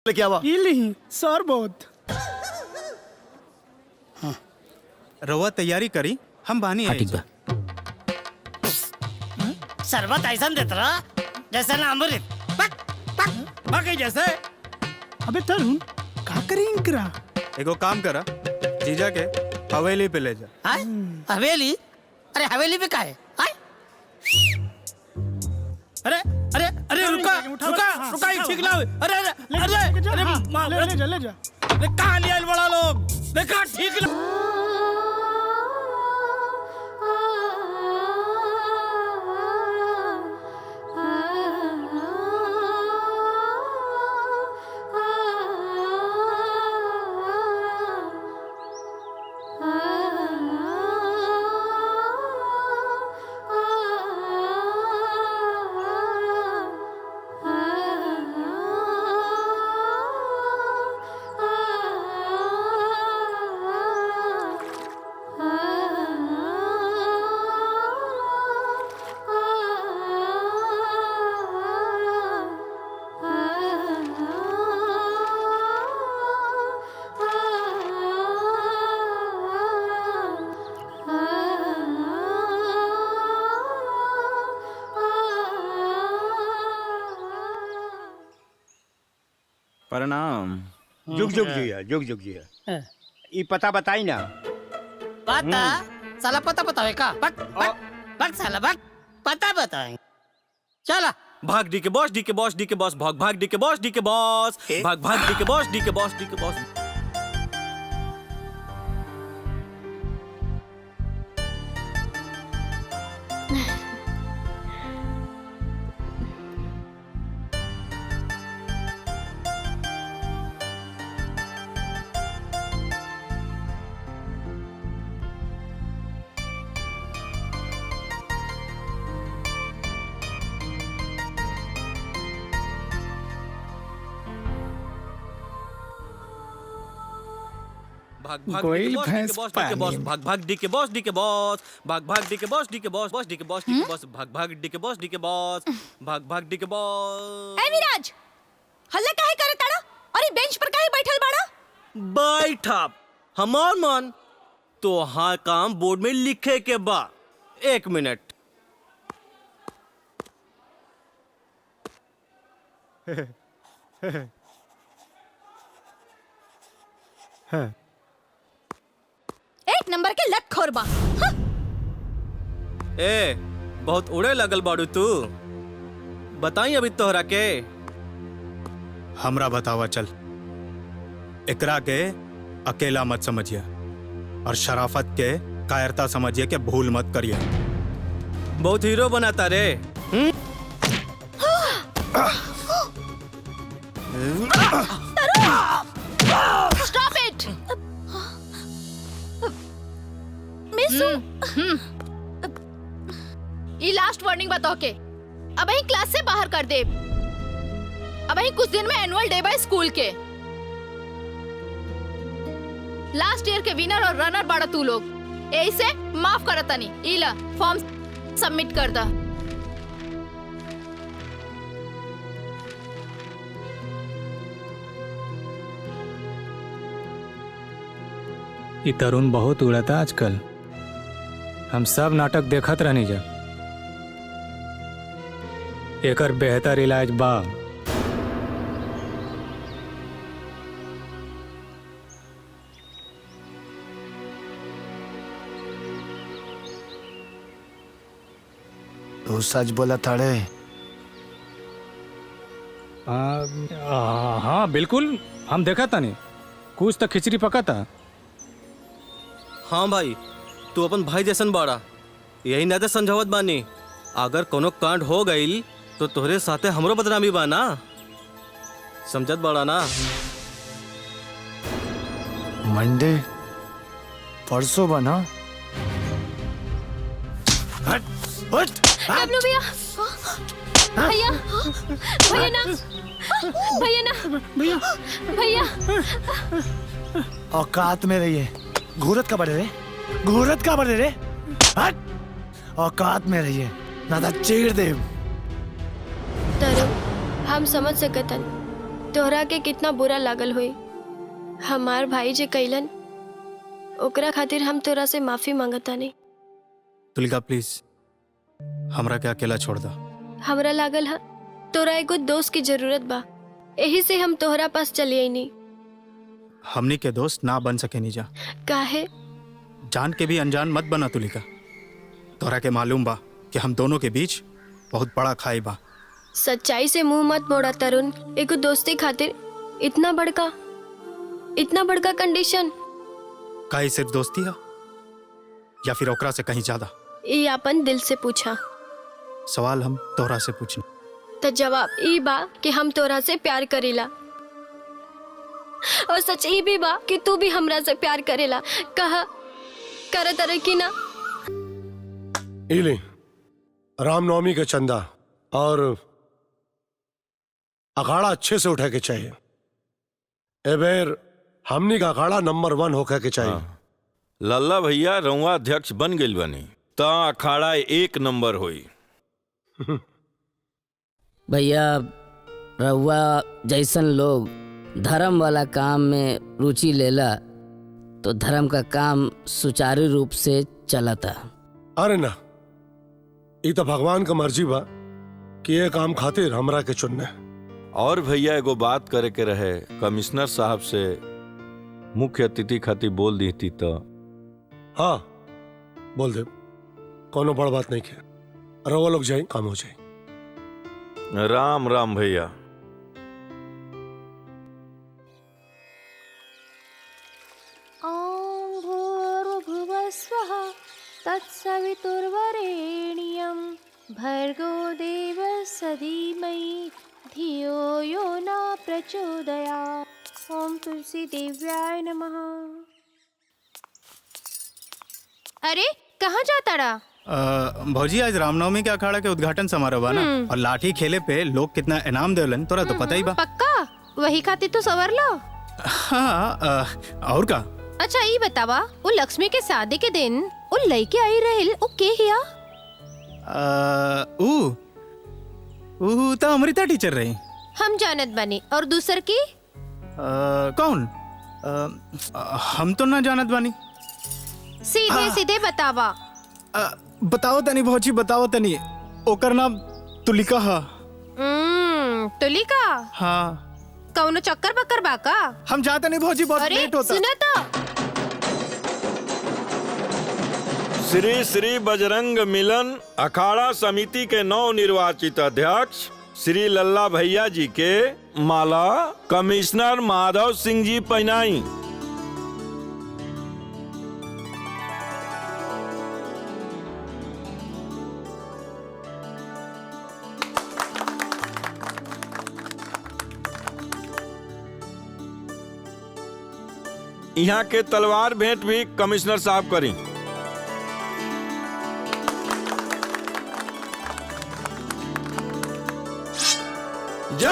क्या हुआ? सर बहुत। रवा तैयारी करी, हम बानी है। शरबत ऐसा देता रहा जैसे ना अमृत, बाकी जैसे। अबे तरुण का करें करा? एगो काम करा, जीजा के हवेली पे ले जा। हवेली? अरे हवेली पे का है? अरे अरे अरे रुका ठीक ना। अरे अरे अरे अरे ले जा। कहाँ लिया बड़ा लोग? देखा ठीक ना। प्रणाम। जुग जुग जिया, जुग जुग जिया। ई पता बताई ना। पता साला पता बतावे का बक साला बक पता बताए चला भाग डी के बॉस डी के बॉस डी के बॉस भाग भाग डी के बॉस डी के बॉस भाग भाग डी के बॉस डी के बॉस डी के बॉस। भाग भाग गोइल भैंस के बॉस भाग भाग डी के बॉस डी के बॉस भाग भाग डी के बॉस डी के बॉस बॉस डी के बॉस डी के बॉस भाग भाग डी के बॉस डी के बॉस भाग भाग डी के बॉस। ए विराज हल्ला काहे करे ताड़ा? अरे बेंच पर काहे बैठल बाड़ा? बैठा हमार मन तो हाँ काम बोर्ड में लिखे के बा। 1 मिनट। एक नंबर के लतखोर बा। ए बहुत उड़े लगल बाड़ू तू। बताई अभी तोहरा के। हमरा बतावा चल। एकरा के अकेला मत समझिए और शराफत के कायरता समझिए के भूल मत करिए। बहुत हीरो बनाता रे। Stop it miss you. ये लास्ट वार्निंग बताओ के अब ही क्लास से बाहर कर दे। अब ही कुछ दिन में एनुअल डे बाय स्कूल के। लास्ट ईयर के विनर और रनर बाड़ा तू लोग। ऐसे माफ करता नहीं। इला फॉर्म सबमिट कर दा। ये तरुण बहुत उड़ता आजकल। हम सब नाटक देखत रहनी जा। एकर बेहतर इलाज बा। तू सच बोला थाड़े? हाँ बिल्कुल, हम देखा था नहीं। कुछ तो खिचड़ी पका था। हाँ भाई तू अपन भाई जैसन बाड़ा। यही ना तो समझावत बानी। अगर कोनो कांड हो गई तो तोहरे साथे हमरो बदनामी बा ना। समझत बाड़ा ना। मंडे परसों बना। डब्लू भैया भैया भैया ना भैया ना भैया भैया औकात में रहिए। घूरत का बढ़े रे, घूरत का बढ़े रे। हट, औकात में रहिए ना तो चीर दे। तरुण हम समझ सकतन तोहरा के कितना बुरा लागल हुई। हमार भाई जे कैलन ओकरा खातिर हम तोरा से माफी मांगता नहीं। तुलिका प्लीज हमरा के अकेला छोड़ दा। हमरा लागल है तोरा एगो दोस्त की जरूरत बा। यही से हम तोहरा पास चली आई नहीं। हमनी के दोस्त ना बन सके नीजा। काहे? जान के भी अनजान मत बना तुलिका। तोरा के मालूम बा कि हम दोनों के बीच बहुत बड़ा खाई बा। सच्चाई से मुंह मत मोड़ा तरुण। एगो दोस्ती खातिर इतना बड़का कंडीशन। काहे सिर्फ दोस्ती है या फिर ओकरा से कहीं ज्यादा? ये अपन दिल से पूछा। सवाल हम तोहरा से पूछनी तो जवाब ई बा कि हम तोरा से प्यार करेला। और सच ई भी बा कि तू भी हमरा से प्यार करेला। कहा करत रहे कि ना? इले रामनवमी का चंदा और अखाड़ा अच्छे से उठा के चाहिए। ए बेर हमनी का अखाड़ा नंबर 1 होकर के चाहिए। लल्ला भैया रउआ अध्यक्ष बन गइल बनी ता अखाड़ा 1 नंबर होई। भैया रउआ जैसन लोग धर्म वाला काम में रुचि लेला तो धर्म का काम सुचारू रूप से चलता। अरे ना, ये तो भगवान का मर्जी बा कि ये काम खातिर हमरा के चुनने और भैया एगो बात करे के रहे, कमिश्नर साहब से मुख्य अतिथि खातिर बोल दी थी तो। हाँ बोल दे, कोनो बड़ बात नहीं है। रवा लोग जाए, काम हो जाए। राम राम भैया। ॐ भूर्भुवः स्वः तत्सवितुर्वरेण्यं भर्गो देवस्य धीमहि धियो यो न प्रचोदयात्। ॐ तुलसी देव्याय नमः। अरे कहाँ जाता रहा? भौजी आज रामनवमी के अखाड़ा के उद्घाटन समारोह बा ना, और लाठी खेले पे लोग कितना इनाम देवलन तोरा तो पता ही बा। पक्का वही खातिर तो सवर लो। हाँ और का? अच्छा ये बतावा, वो लक्ष्मी के शादी के दिन वो लड़के आई रहेल, वो के हिया? तो अमृता टीचर रही। हम जानत बानी, और दूसर की? कौन? हम तो ना जानत बानी। सीधे सीधे बतावा। बताओ तनी भौजी, बताओ तनी। ओकर नाम तुलिका हा। तुलिका? हाँ। कौनो चक्कर बक्कर बाका? हम जाते नहीं भौजी, बहुत लेट होता। सुना तो। श्री श्री बजरंग मिलन अखाड़ा समिति के नव निर्वाचित अध्यक्ष श्री लल्ला भैया जी के माला कमिश्नर माधव सिंह जी पहनाई। यहाँ के तलवार भेंट भी कमिश्नर साहब करी। जय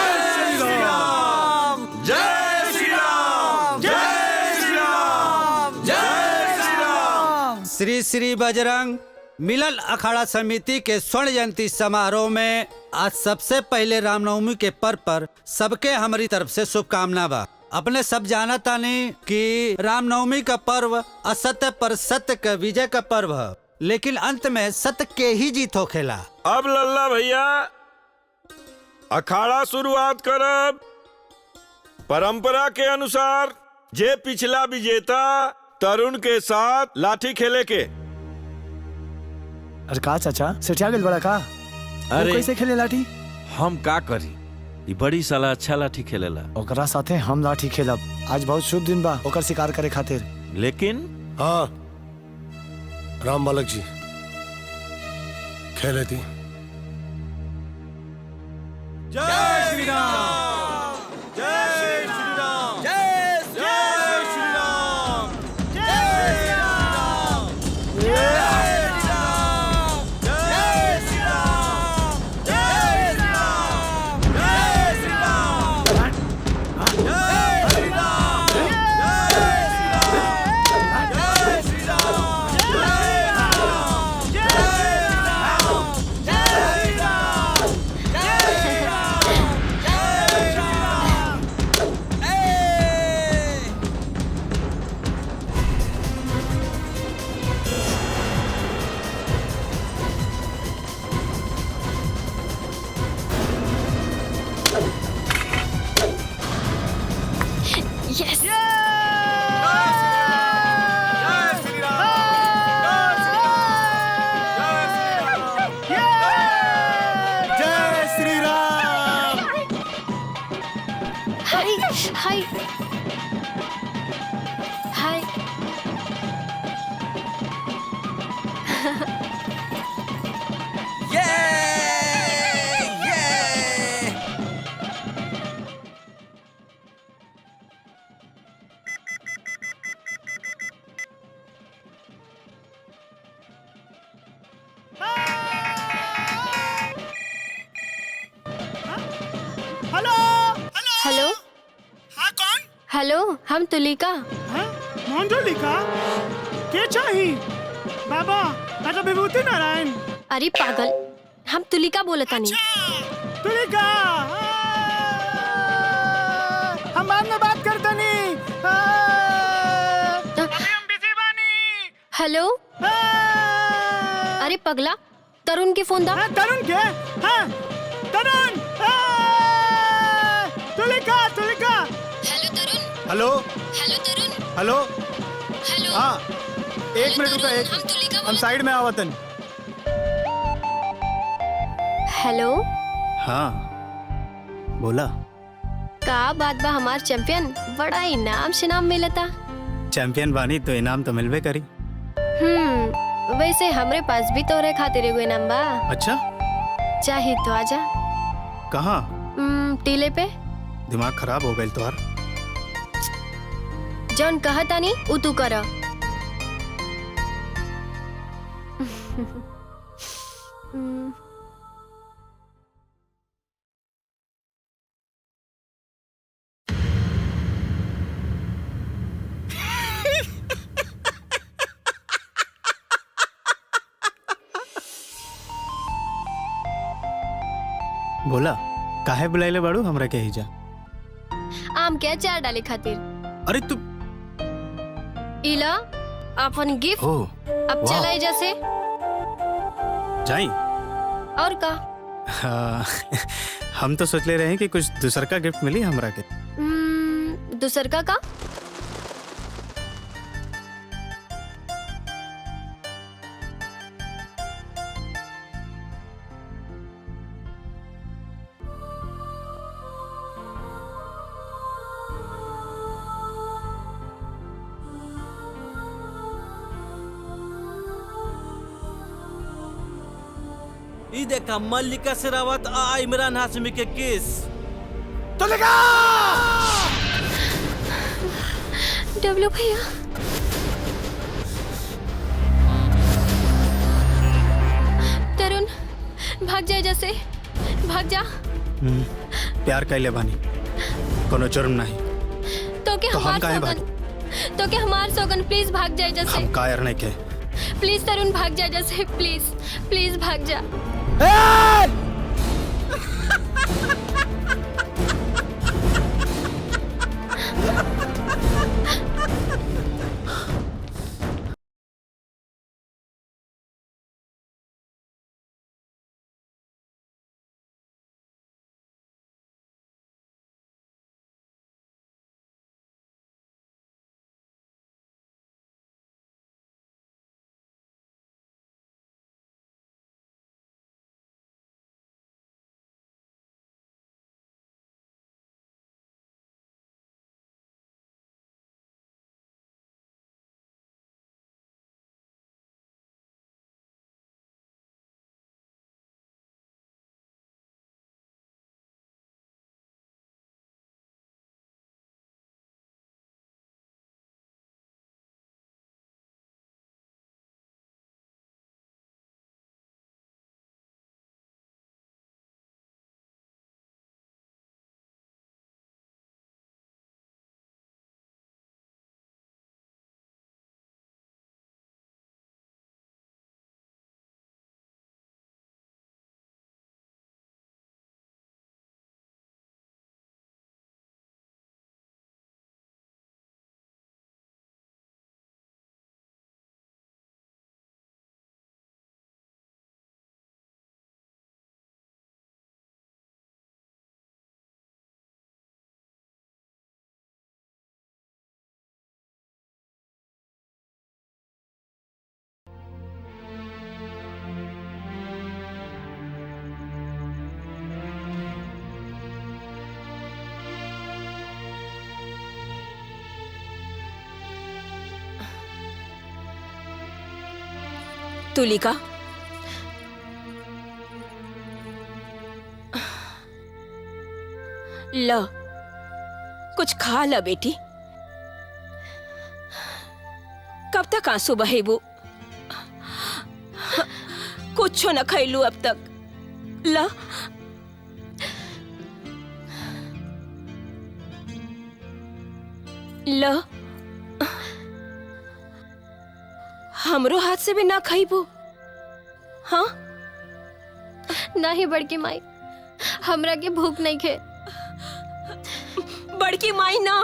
श्री राम, जय श्री राम, जय श्री राम, जय श्री राम। श्री श्री बजरंग मिलन अखाड़ा समिति के स्वर्ण जयंती समारोह में आज सबसे पहले रामनवमी के पर्व पर सबके हमारी तरफ से शुभकामना बा। अपने सब जाना तानी कि रामनवमी का पर्व असत्य पर सत्य का विजय का पर्व है, लेकिन अंत में सत्य के ही जीत होखेला। अब लल्ला भैया अखाड़ा शुरुआत करब। परंपरा के अनुसार जे पिछला विजेता तरुण के साथ लाठी खेले के। अरे का चाचा सेठिया गेल बड़ा का? अरे कैसे खेले लाठी? हम का करी, ई बड़ी साला अच्छा लाठी खेलेला। ओकरा साथे हम लाठी खेलब। आज बहुत शुभ दिन बा ओकर शिकार करे खातिर। लेकिन हाँ राम बालक जी खेले थी। जय श्री राम, जय श्री राम, जय श्री राम, जय श्री राम, जय श्री राम, जय श्री राम, जय श्री राम, जय श्री राम, जय श्री राम, जय श्री राम, Yes! जय Shri Ram. Hi hi hi. Hello hello. हाँ कौन? हेलो हम तुलिका। हाँ कौन तुलिका? के चाही? बाबा मैं तो विभूति नारायण। अरे पागल, हम तुलिका बोलतानी। तुलिका हम बाद में बात करते नहीं। हेलो। अरे पगला, तरुण के फोन दा। तरुण के? हाँ Tarun. Hello hello Tarun. Hello hello. हाँ एक मिनट रुका, एक हम साइड में आवतन। हेलो। हाँ बोला। का बात बा हमार चैंपियन, बड़ा इनाम शिनाम मिलता। चैंपियन बानी तो इनाम तो मिलवे करी। वैसे हमरे पास भी तोरे खातिर एगो इनाम बा। अच्छा चाहे तो आजा। कहाँ? टीले पे। दिमाग खराब हो गई तोहार। जौन कहता नहीं उ तू कर। बोला काहे बुलाइले बाड़ू हमरा के हिजा? आम के अचार डाले खातिर। अरे तू इला अपन गिफ्ट। अब वाह। चलाई जैसे जाई। और का? हम तो सोच ले रहे हैं कि कुछ दूसर का गिफ्ट मिली हमरा के। दूसर का? ई देखा मल्लिका शेरावत आ इमरान हाशमी के केस। तो लगा डब्लू भैया। तरुण भाग जाए जैसे, भाग जा। प्यार कैले बानी, कोनो जुर्म नहीं। तो के तो हम हमार काहे सौगन, तो के हमार सौगन प्लीज भाग जाए जैसे। हम कायर नहीं के। प्लीज तरुण भाग जा जैसे, प्लीज प्लीज भाग जा। तुलिका, ल कुछ खा ल बेटी। कब तक आंसू बहेबू? कुछ न खैलू अब तक। ल ल हमरो हाथ से भी ना खाइबू? हाँ नहीं बड़की माई, हमरा के भूख नहीं खे। बड़की माई ना,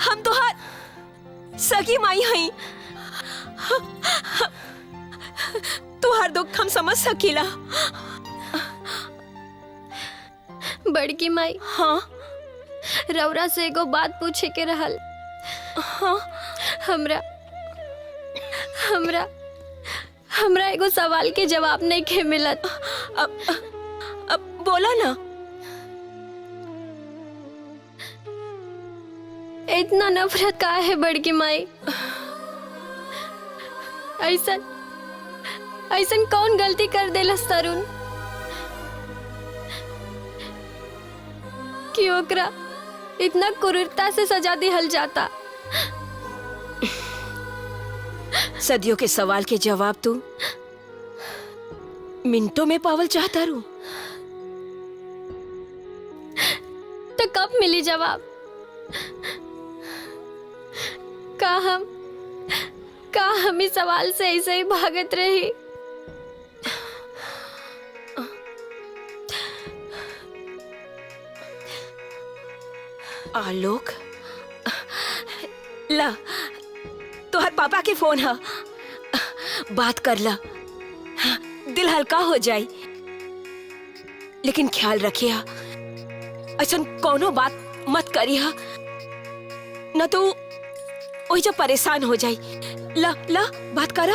हम तो हाथ सगी माई हई। तुहार दुख हम समझ सकीला। बड़की माई, हाँ रौरा से एगो बात पूछे के रहल। हाँ, हमरा हमरा हमरा एगो सवाल के जवाब नहीं के मिलत। अब बोला ना। इतना नफरत का है बड़की माई? ऐसन ऐसन कौन गलती कर देलस तरुण कि ओकरा इतना क्रूरता से सजा दिहल जाता? सदियों के सवाल के जवाब तू मिनटों में पावल चाहता रू। तो कब मिली जवाब? का हम इस सवाल से ऐसे ही भागत रही? आलोक, ला तोहर पापा के फोन है, बात कर ला, दिल हल्का हो जाए। लेकिन ख्याल रखिया, ऐसा कोनो बात मत करिया, न तो वही जब परेशान हो जाए। ला ला बात करा।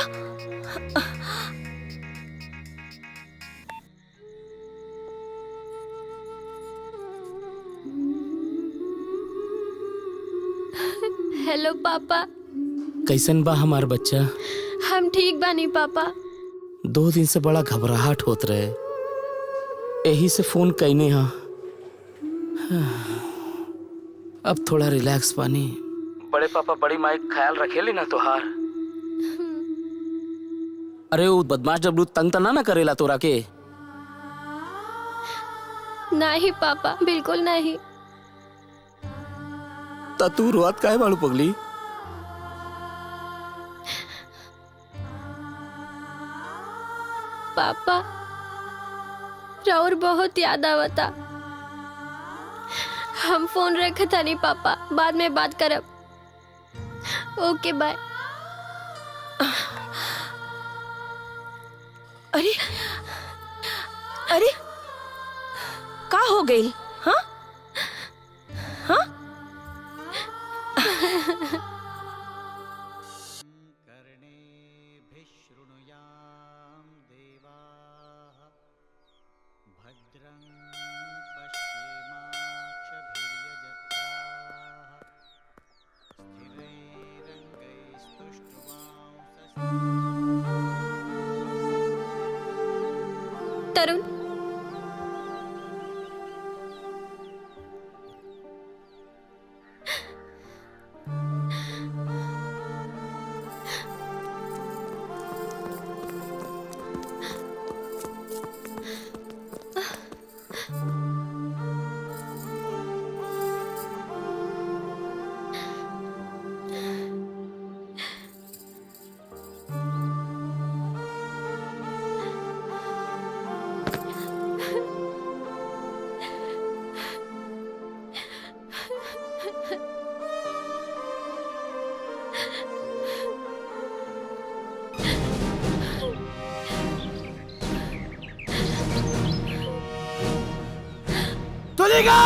हेलो पापा। कैसन बा हमार बच्चा? हम ठीक बानी पापा। 2 दिन से बड़ा घबराहट होत रहे, यही से फोन कैने हा। अब थोड़ा रिलैक्स पानी। बड़े पापा बड़ी माई ख्याल रखेली ना तोहार? अरे वो बदमाश डब्लू तंग तना ना करेला तोरा के? नहीं पापा, बिल्कुल नहीं। ता तू रोत काहे बाड़ू पगली? पापा राउर बहुत याद आवता। हम फोन रखे था नहीं पापा, बाद में बात करब। ओके बाय। अरे अरे का हो गई? हाँ हाँ तरुण, तुलिका!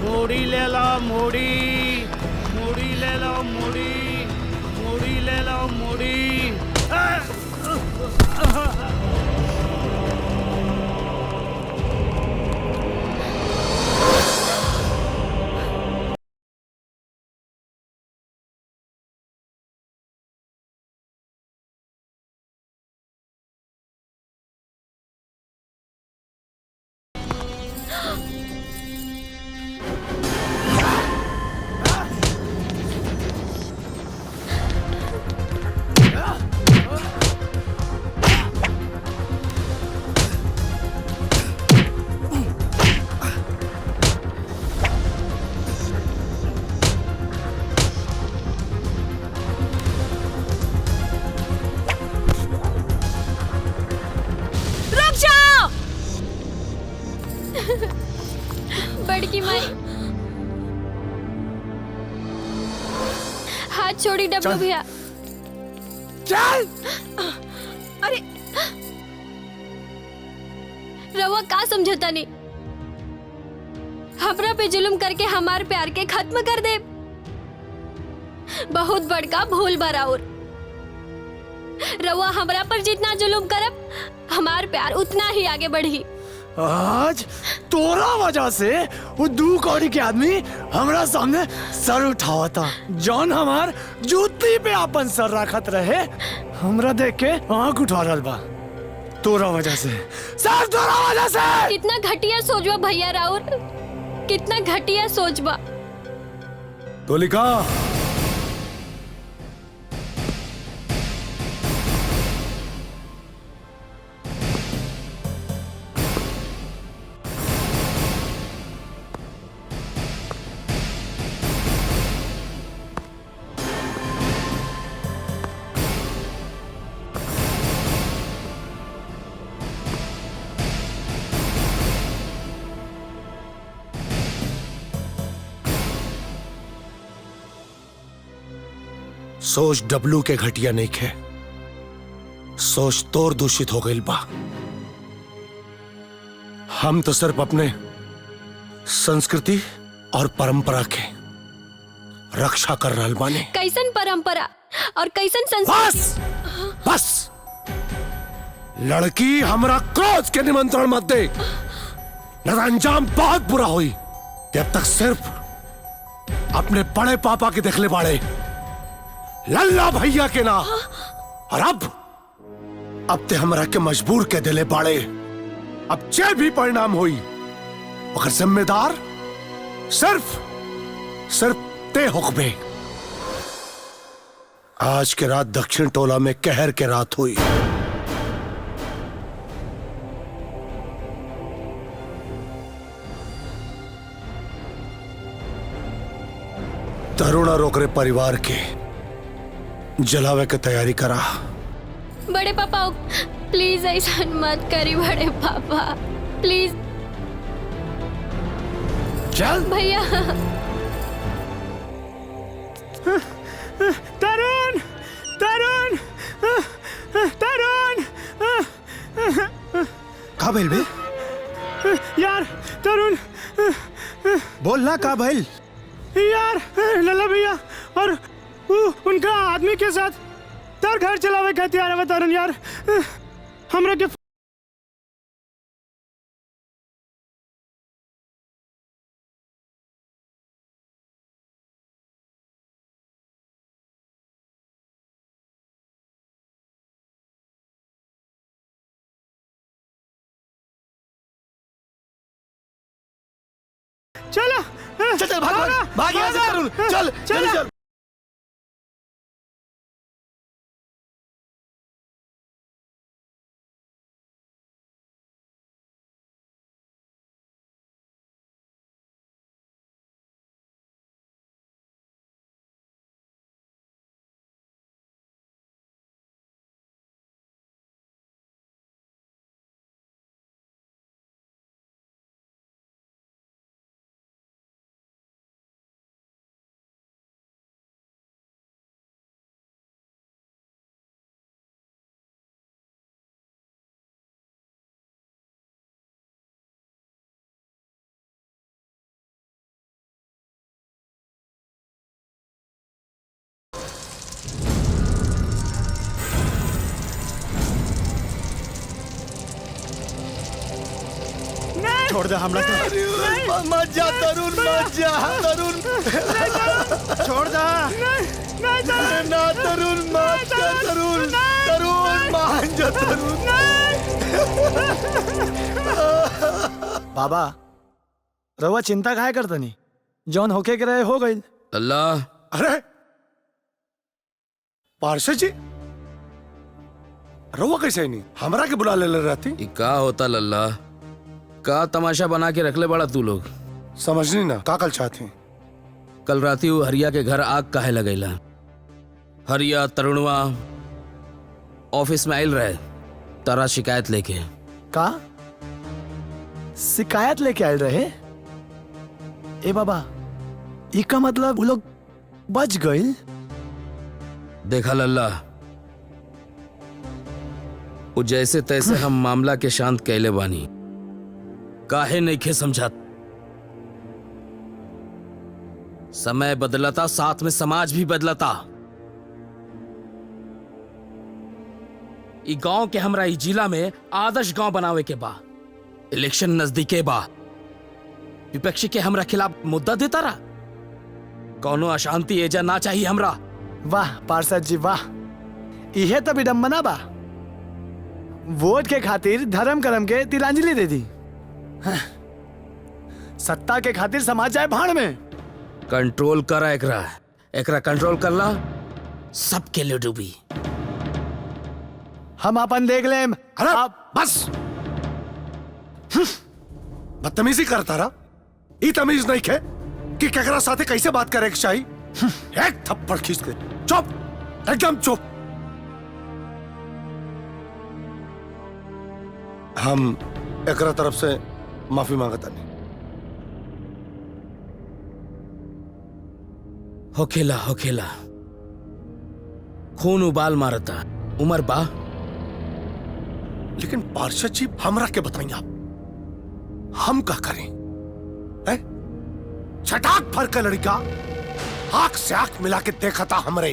मूड़ी ले लो, मूड़ी मूड़ी ले लो, मूड़ी मूड़ी ले लो, मूड़ी। बड़की माई हाथ छोड़ी डब्लू भैया। चल। अरे रवा का समझता नहीं, हमरा पे जुल्म करके हमार प्यार के खत्म कर दे। बहुत बड़का भूल बराउर। रवा हमरा पर जितना जुल्म करब हमार प्यार उतना ही आगे बढ़ी। आज तोरा वजह से वो 2 कौड़ी के आदमी हमरा सामने सर उठावा था। जॉन हमार जूती पे अपन सर रखत रहे, हमरा देख के आंख उठा रहा बा। तोरा वजह से, सर तोरा वजह से। कितना घटिया सोचबा भैया राउर, कितना घटिया सोचबा। तोलिका, सोच डब्लू के घटिया नहीं खे, सोच तोर दूषित हो गई बा। हम तो सिर्फ अपने संस्कृति और परंपरा के रक्षा कर रहा बाने। कैसन परंपरा और कैसन संस्कृति? बस बस, लड़की हमरा क्रोध के निमंत्रण मत दे, न अंजाम बहुत बुरा हुई। जब तक सिर्फ अपने बड़े पापा के देखले बाड़े, लल्ला भैया के ना। और अब ते हमरा के मजबूर के दिले बाड़े। अब जे भी परिणाम हुई अगर जिम्मेदार सिर्फ ते हुक्मे। आज के रात दक्षिण टोला में कहर के रात हुई। तरुणा रोकरे परिवार के जलावे की तैयारी करा। बड़े पापा प्लीज ऐसा मत करी। बड़े पापा प्लीज। चल भैया। तरुण तरुण तरुण। का भइल बे? यार तरुण, बोल ना का भइल? यार लल्ला भैया और उनका आदमी के साथ तार घर चलावे का तैयार है। तरुण यार, हमरा के चला। चल भाग यहाँ से तरुण, चल चल चल। छोड़ दे हमरा के। मत जा तरुण, मत जा तरुण। छोड़ दे। ना तरुण, मत जा तरुण। तरुण मान जा तरुण। बाबा रवा चिंता काहे करतनी? जौन होके के रहे हो गई। अल्लाह। अरे पार्षद जी, रवा कैसे नहीं हमरा के बुला ले रहती? का होता लल्ला, का तमाशा बना के रख ले बड़ा तू लोग? समझनी ना का कल चाहती? कल राती वो हरिया के घर आग काहे लगैला? हरिया तरुणवा ऑफिस में आयल रहे तारा शिकायत लेके। का शिकायत लेके आयल रहे? ए बाबा इका मतलब वो लोग बच गए। देखा लल्ला, वो जैसे तैसे हम मामला के शांत कैले बानी, काहे नइखे समझात। समय बदलता, साथ में समाज भी बदलता। ई गांव के हमरा ई जिला में आदर्श गांव बनावे के बा। इलेक्शन नजदीके बा, विपक्षी के हमरा खिलाफ मुद्दा देता रहा। कौनो अशांति एजा ना चाहिए हमरा। वाह पार्षद जी वाह, इहे तो विडम्बना बा। वोट के खातिर धर्म कर्म के तिलांजलि दे दी। हाँ। सत्ता के खातिर समाज जाए भाड़ में। कंट्रोल करा एकरा कंट्रोल करला, सबके लिए डूबी। हम अपन देख ले। अरे आप बस बदतमीजी करता रहा। ई तमीज नहीं खे कि केकरा साथे कैसे बात करे के चाहिए। एक थप्पड़ खींच के चुप, एकदम चुप। हम एकरा तरफ से माफी मांगता नहीं। होखेला खून उबाल मारता, उमर बा। लेकिन पार्षद जी हमरा के बताइए आप, हम क्या करें? छटाक भर का लड़का आंख से आंख मिला के देखा था हमरे,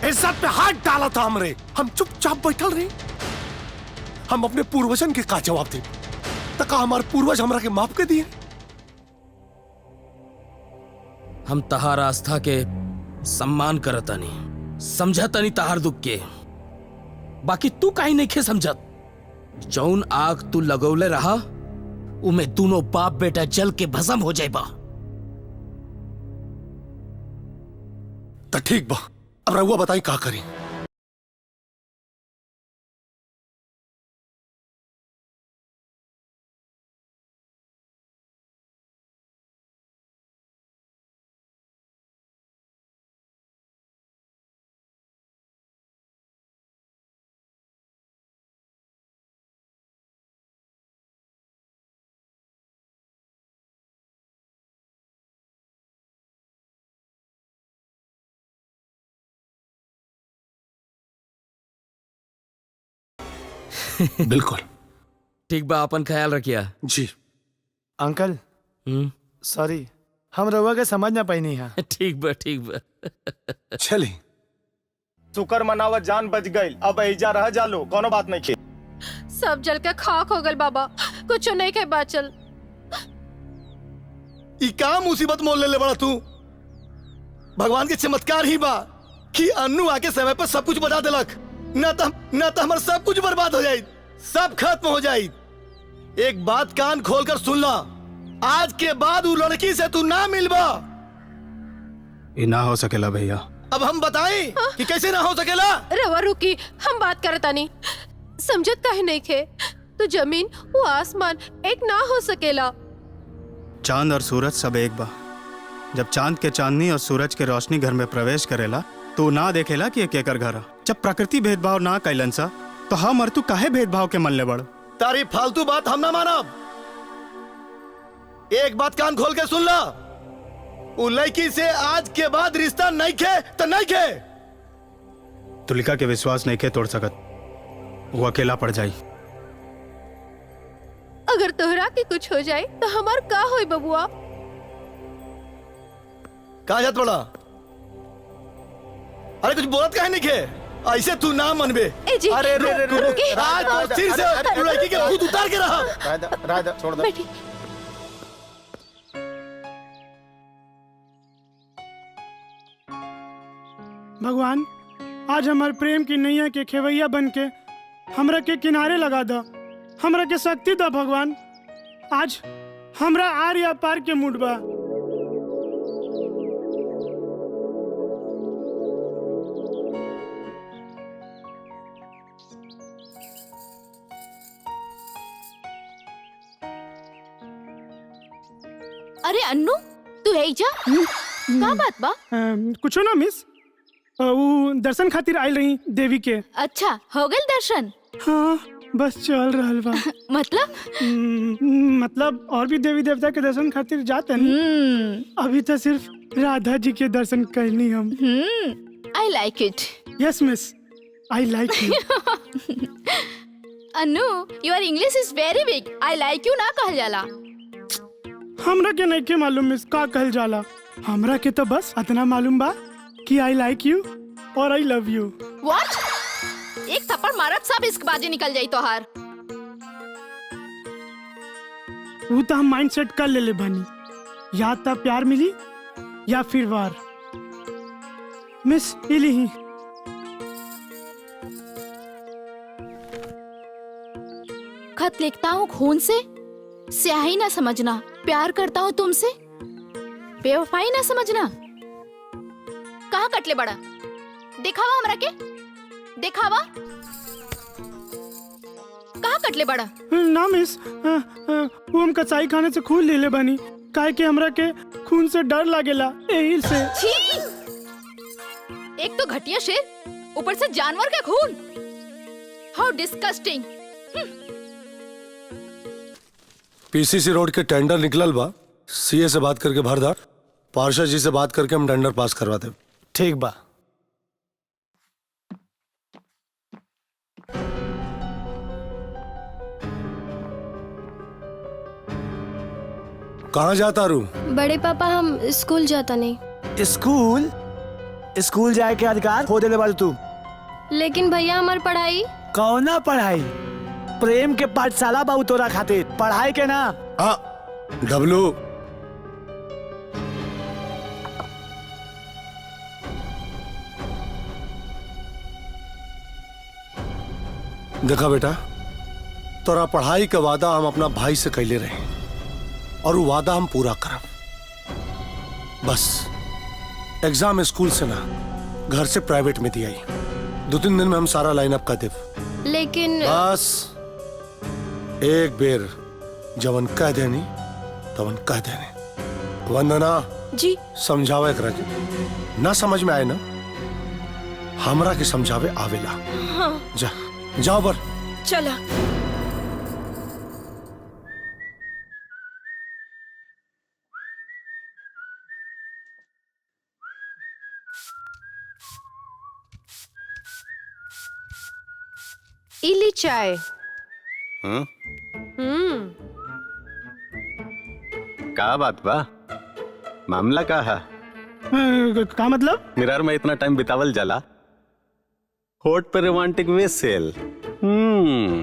इज्जत पे हाथ डाला था हमरे। हम चुपचाप बैठल रहे। हम अपने पूर्वजन के का जवाब दे? तका हमारे पूर्वज हमरा के माफ के दिए। हम तहार आस्था के सम्मान करतानी, समझतानी तहार दुख के। बाकी तू काहे नइखे समझत? जौन आग तू लगौले रहा, उमे दोनों बाप बेटा जल के भस्म हो जाएबा। तो ठीक बा, अब रहुआ बताई का करी। बिल्कुल ठीक बा, अपन ख्याल रखिया। जी अंकल सॉरी, हम रउआ के समझ ना पाई है। ठीक बा चली। शुक्र मनावत जान बच गई। अब एजा रह जालो, कोनो बात नहीं। सब जल के खाक हो गल बाबा, कुछ नहीं के बाचल। ई का मुसीबत मोल ले बड़ा तू? भगवान के चमत्कार ही बा कि अन्नू आके समय पर सब कुछ बता दिलक। ना तो हमार सब कुछ बर्बाद हो जाये, सब खत्म हो जाये। एक बात कान खोल कर सुन ला, आज के बाद वो लड़की से तू ना मिलबा। ये ना हो सकेला भैया। अब हम बताएं कि कैसे ना हो सकेला? रवा रुकी, हम बात करता नहीं। समझत काहे नहीं खे? तो जमीन वो आसमान एक ना हो सकेला। चांद और सूरज सब एक बा। जब चांद के चांदनी और सूरज के रोशनी घर में प्रवेश करेला तो ना देखेला कि एक एकर घर। जब प्रकृति भेदभाव ना कैलन सा तो हम और तू काहे भेदभाव के मन ले बड़? तारी फालतू बात हम ना मानब। एक बात कान खोल के सुन ला, उ लड़की से आज के बाद रिश्ता नहीं खे तो नहीं खे। तुलिका के विश्वास नहीं के तोड़ सकत, वो अकेला पड़ जाई। अगर तोहरा के कुछ हो जाए तो हमार का होई बबुआ? कहा जात बड़ा? अरे कुछ बोलत काहे नहीं खे? ऐसे तू ना मनबे। अरे आज तो सिर से तू लड़की के भूत उतार के रहा। राधा छोड़ दे। भगवान, आज हमार प्रेम की नैया के खेवैया बन के हमरा के किनारे लगा दो। हमरा के शक्ति दो भगवान। आज हमरा आर या पार के मूड बा। अरे अन्नू, तू है जा? का बात बा? कुछो ना मिस, वो दर्शन खातिर आयल रही देवी के। अच्छा, हो गए दर्शन? हाँ। बस चल रहल बा। मतलब और भी देवी देवता के दर्शन खातिर जाते हैं। अभी तो सिर्फ राधा जी के दर्शन करनी हम। I like it. Yes miss, I like you. Anu, your English is very weak. I like you ना कहल जाला। हमरा के नहीं के मालूम मिस का कहल जाला। हमरा के तो बस इतना मालूम बा कि आई लाइक यू और आई लव यू। व्हाट? एक थप्पड़ मारत सब इश्कबाजी निकल जाई तोहार। वो तो हम माइंड सेट कर ले बानी, या तो प्यार मिली या फिर वार। मिस इली ही खत लिखता हूँ खून से, स्याही ना समझना। प्यार करता हूँ तुमसे, बेवफाई ना समझना। कहाँ कटले बड़ा? दिखावा हमरा के, दिखावा। कहाँ कटले बड़ा? ना मिस, वो हम कसाई खाने से खून ले ले बानी, काहे कि हमरा के खून से डर लागेला एही से। छी! एक तो घटिया शेर, ऊपर से जानवर का खून। हाउ डिस्गस्टिंग। पीसीसी रोड के टेंडर निकलल बा, सीए से बात करके भर दा। पार्षद जी से बात करके हम टेंडर पास करवा दे। ठीक बा। कहाँ जाता रू? बड़े पापा हम स्कूल जाता नहीं। स्कूल? स्कूल जाए के अधिकार हो देले बाल तू। लेकिन भैया हमार पढ़ाई। कौना पढ़ाई? प्रेम के पाठशाला बाबू तोरा खातिर, पढ़ाई के ना। डब्लू, देखा बेटा, तोरा पढ़ाई का वादा हम अपना भाई से कैले रहे और वो वादा हम पूरा करब। बस एग्जाम स्कूल से ना, घर से प्राइवेट में दिया। 2-3 दिन में हम सारा लाइनअप कर देव। लेकिन बस एक बेर जवन कह देनी तवन कह देने। वंदना जी, समझावे करा के ना समझ में आए ना, हमरा के समझावे आवेला। हाँ। जाओ बर। चला। इली चाय। का बात बा? मामला का है? का मतलब? मिरर में इतना टाइम बितावल जाला, होठ पे रोमांटिक वेसेल।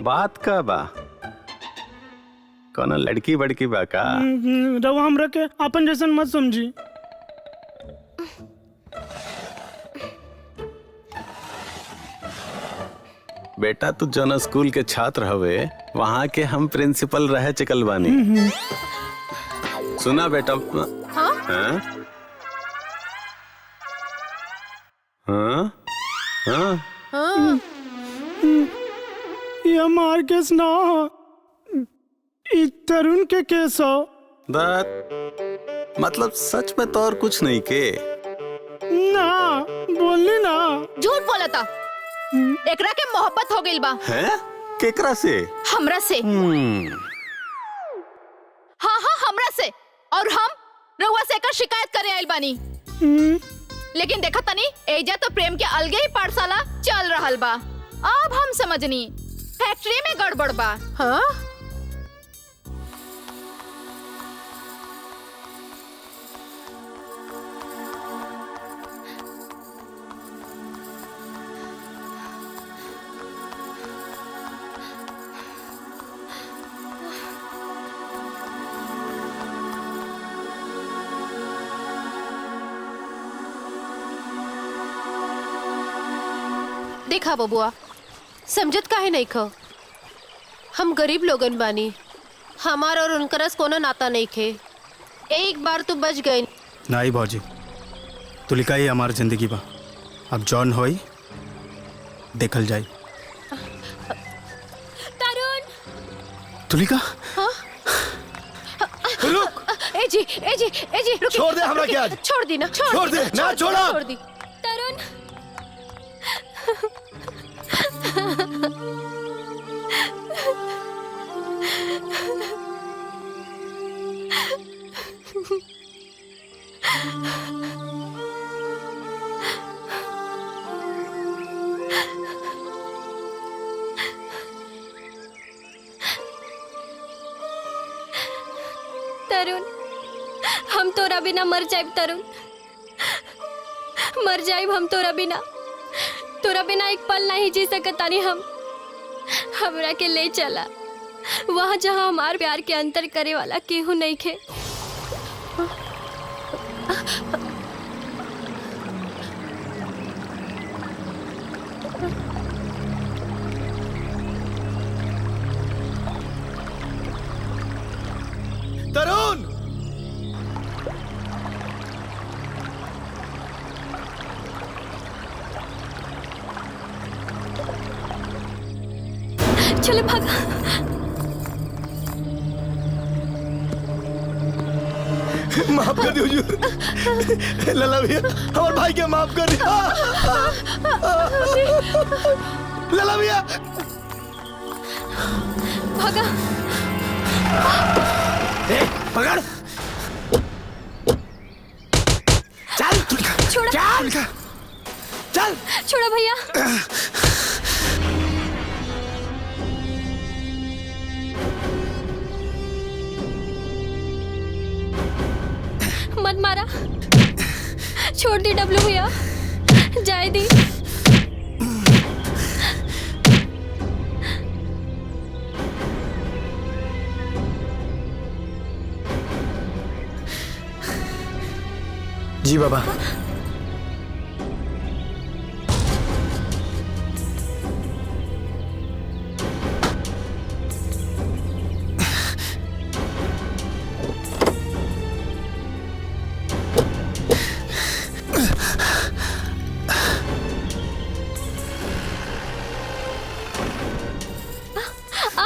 बात का बा? कौन लड़की बड़की बा का? रवा हमरा के अपन जैसन मत समझी। बेटा तू जौन स्कूल के छात्र हवे, वहाँ के हम प्रिंसिपल रह चुकल बानी। सुना बेटा। हाँ? हाँ? हाँ? हाँ? हाँ। ये हमार केस ना हो, ई तरुण के केस हो। मतलब सच में तो और कुछ नहीं के? ना बोलनी ना। झूठ बोला था। एकरा के मोहब्बत हो गई बा। हैं? केकरा से? हमरा से। हाँ हाँ हमरा से। और हम रउआ से एकर शिकायत करे आइल बानी। लेकिन देखा तनी, एजा तो प्रेम के अलगे ही पाठशाला चल रहल बा। अब हम समझनी फैक्ट्री में गड़बड़ बा। हाँ? देखा बबुआ, समझत काहे नहीं खो? हम गरीब लोगन बानी, हमार और उनकरस कोनो नाता नहीं खे। एक बार तो बच गए। नहीं भौजी, तुलिका ही हमार जिंदगी बा। अब जॉन होई देखल जाई। तरुण। तुलिका। हाँ? रुक। ए जी, ए जी, ए जी, रुकिए। छोड़ दे हमरा के आज। छोड़ दी ना। छोड़ दे ना, छोड़ा। छोड़ दी। तरुण। तरुण, हम तोरा बिना मर जाइब तरुण, मर जाइब हम तोरा बिना एक पल नहीं जी सकतानी हम। हमरा के ले चला वहाँ जहाँ हमार प्यार के अंतर करे वाला केहू नहीं खे। तरुण, चले भागा। माफ कर दियो हुजूर। लला भैया, हमारे भाई के माफ कर दियो। लला भैया, भागा। पकड़, चल, छोड़ो, चल, चल, छोड़ो भैया। मत मारा, छोड़ दी डब्लू भैया, जाए दी। जी बाबा।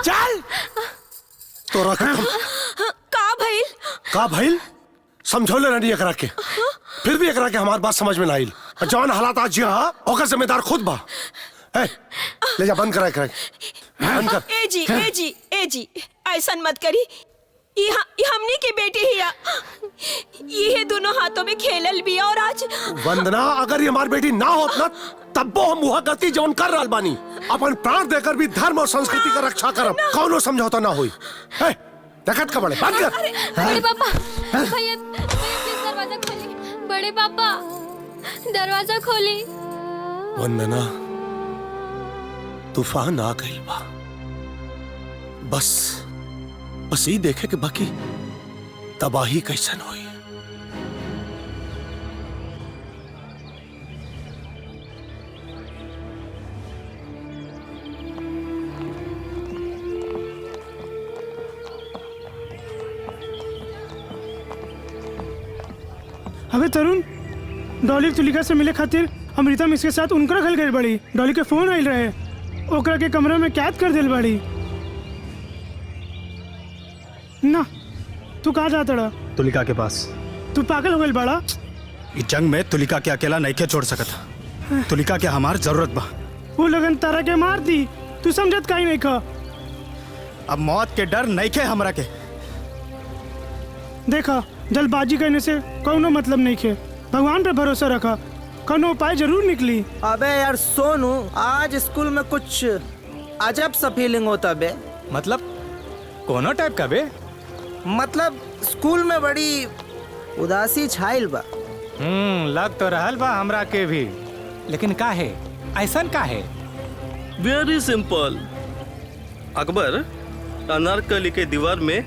चल, तोरा का भइल समझौले नहीं एकरा के, फिर भी एकरा के हमार बात समझ में ना आइल। जौन हालात आज यहाँ ओकर जिम्मेदार खुद बा। ए, ले जा, बंद करा एकरा के, बंद कर। ए जी ऐसा मत करी। ये हमनी की बेटी हिया, ये दोनों हाथों में खेलल भी और आज वंदना, अगर ये हमारी बेटी ना होत ना तब वो हम वह गलती जौन कर रहल बानी, अपन प्राण देकर भी धर्म और संस्कृति का रक्षा करब, कौनो समझौता ना होई। ए, देखत का बड़े, बंद कर। बड़े पापा, भैया प्लीज दरवाजा खोली। बड़े पापा दरवाजा खोली। वंदना, तूफान आ गइल बा, बस ही देखे कि बाकी तबाही कैसन हुई। अबे तरुण, डॉली तुलिका से मिले खातिर अमृता मिस के साथ उनका घर गई बड़ी। डॉली के फोन आइल रहे, ओकरा के कमरा में कैद कर दिल बड़ी। ना, तू कहाँ जाता रहा? तुलिका के पास। तू पागल हो गई बड़ा? इस जंग में तुलिका के अकेला नहीं के छोड़ सकता। तुलिका के हमार जरूरत बा। वो लगन तारा के मार दी, तू समझत काहे नहीं खा? अब मौत के डर नहीं खे हमरा के। देखा, जल्दबाजी करने से कोनो मतलब नहीं खे। भगवान पे भरोसा रखा, कोनो उपाय जरूर निकली। अबे यार सोनू, आज स्कूल में कुछ अजब सा फीलिंग होता बे। मतलब कोनो टाइप का बे? मतलब स्कूल में बड़ी उदासी छाइल बा। लग तो रहल बा हमरा के भी, लेकिन का है ऐसा का है? Very simple. अकबर अनारकली के दीवार में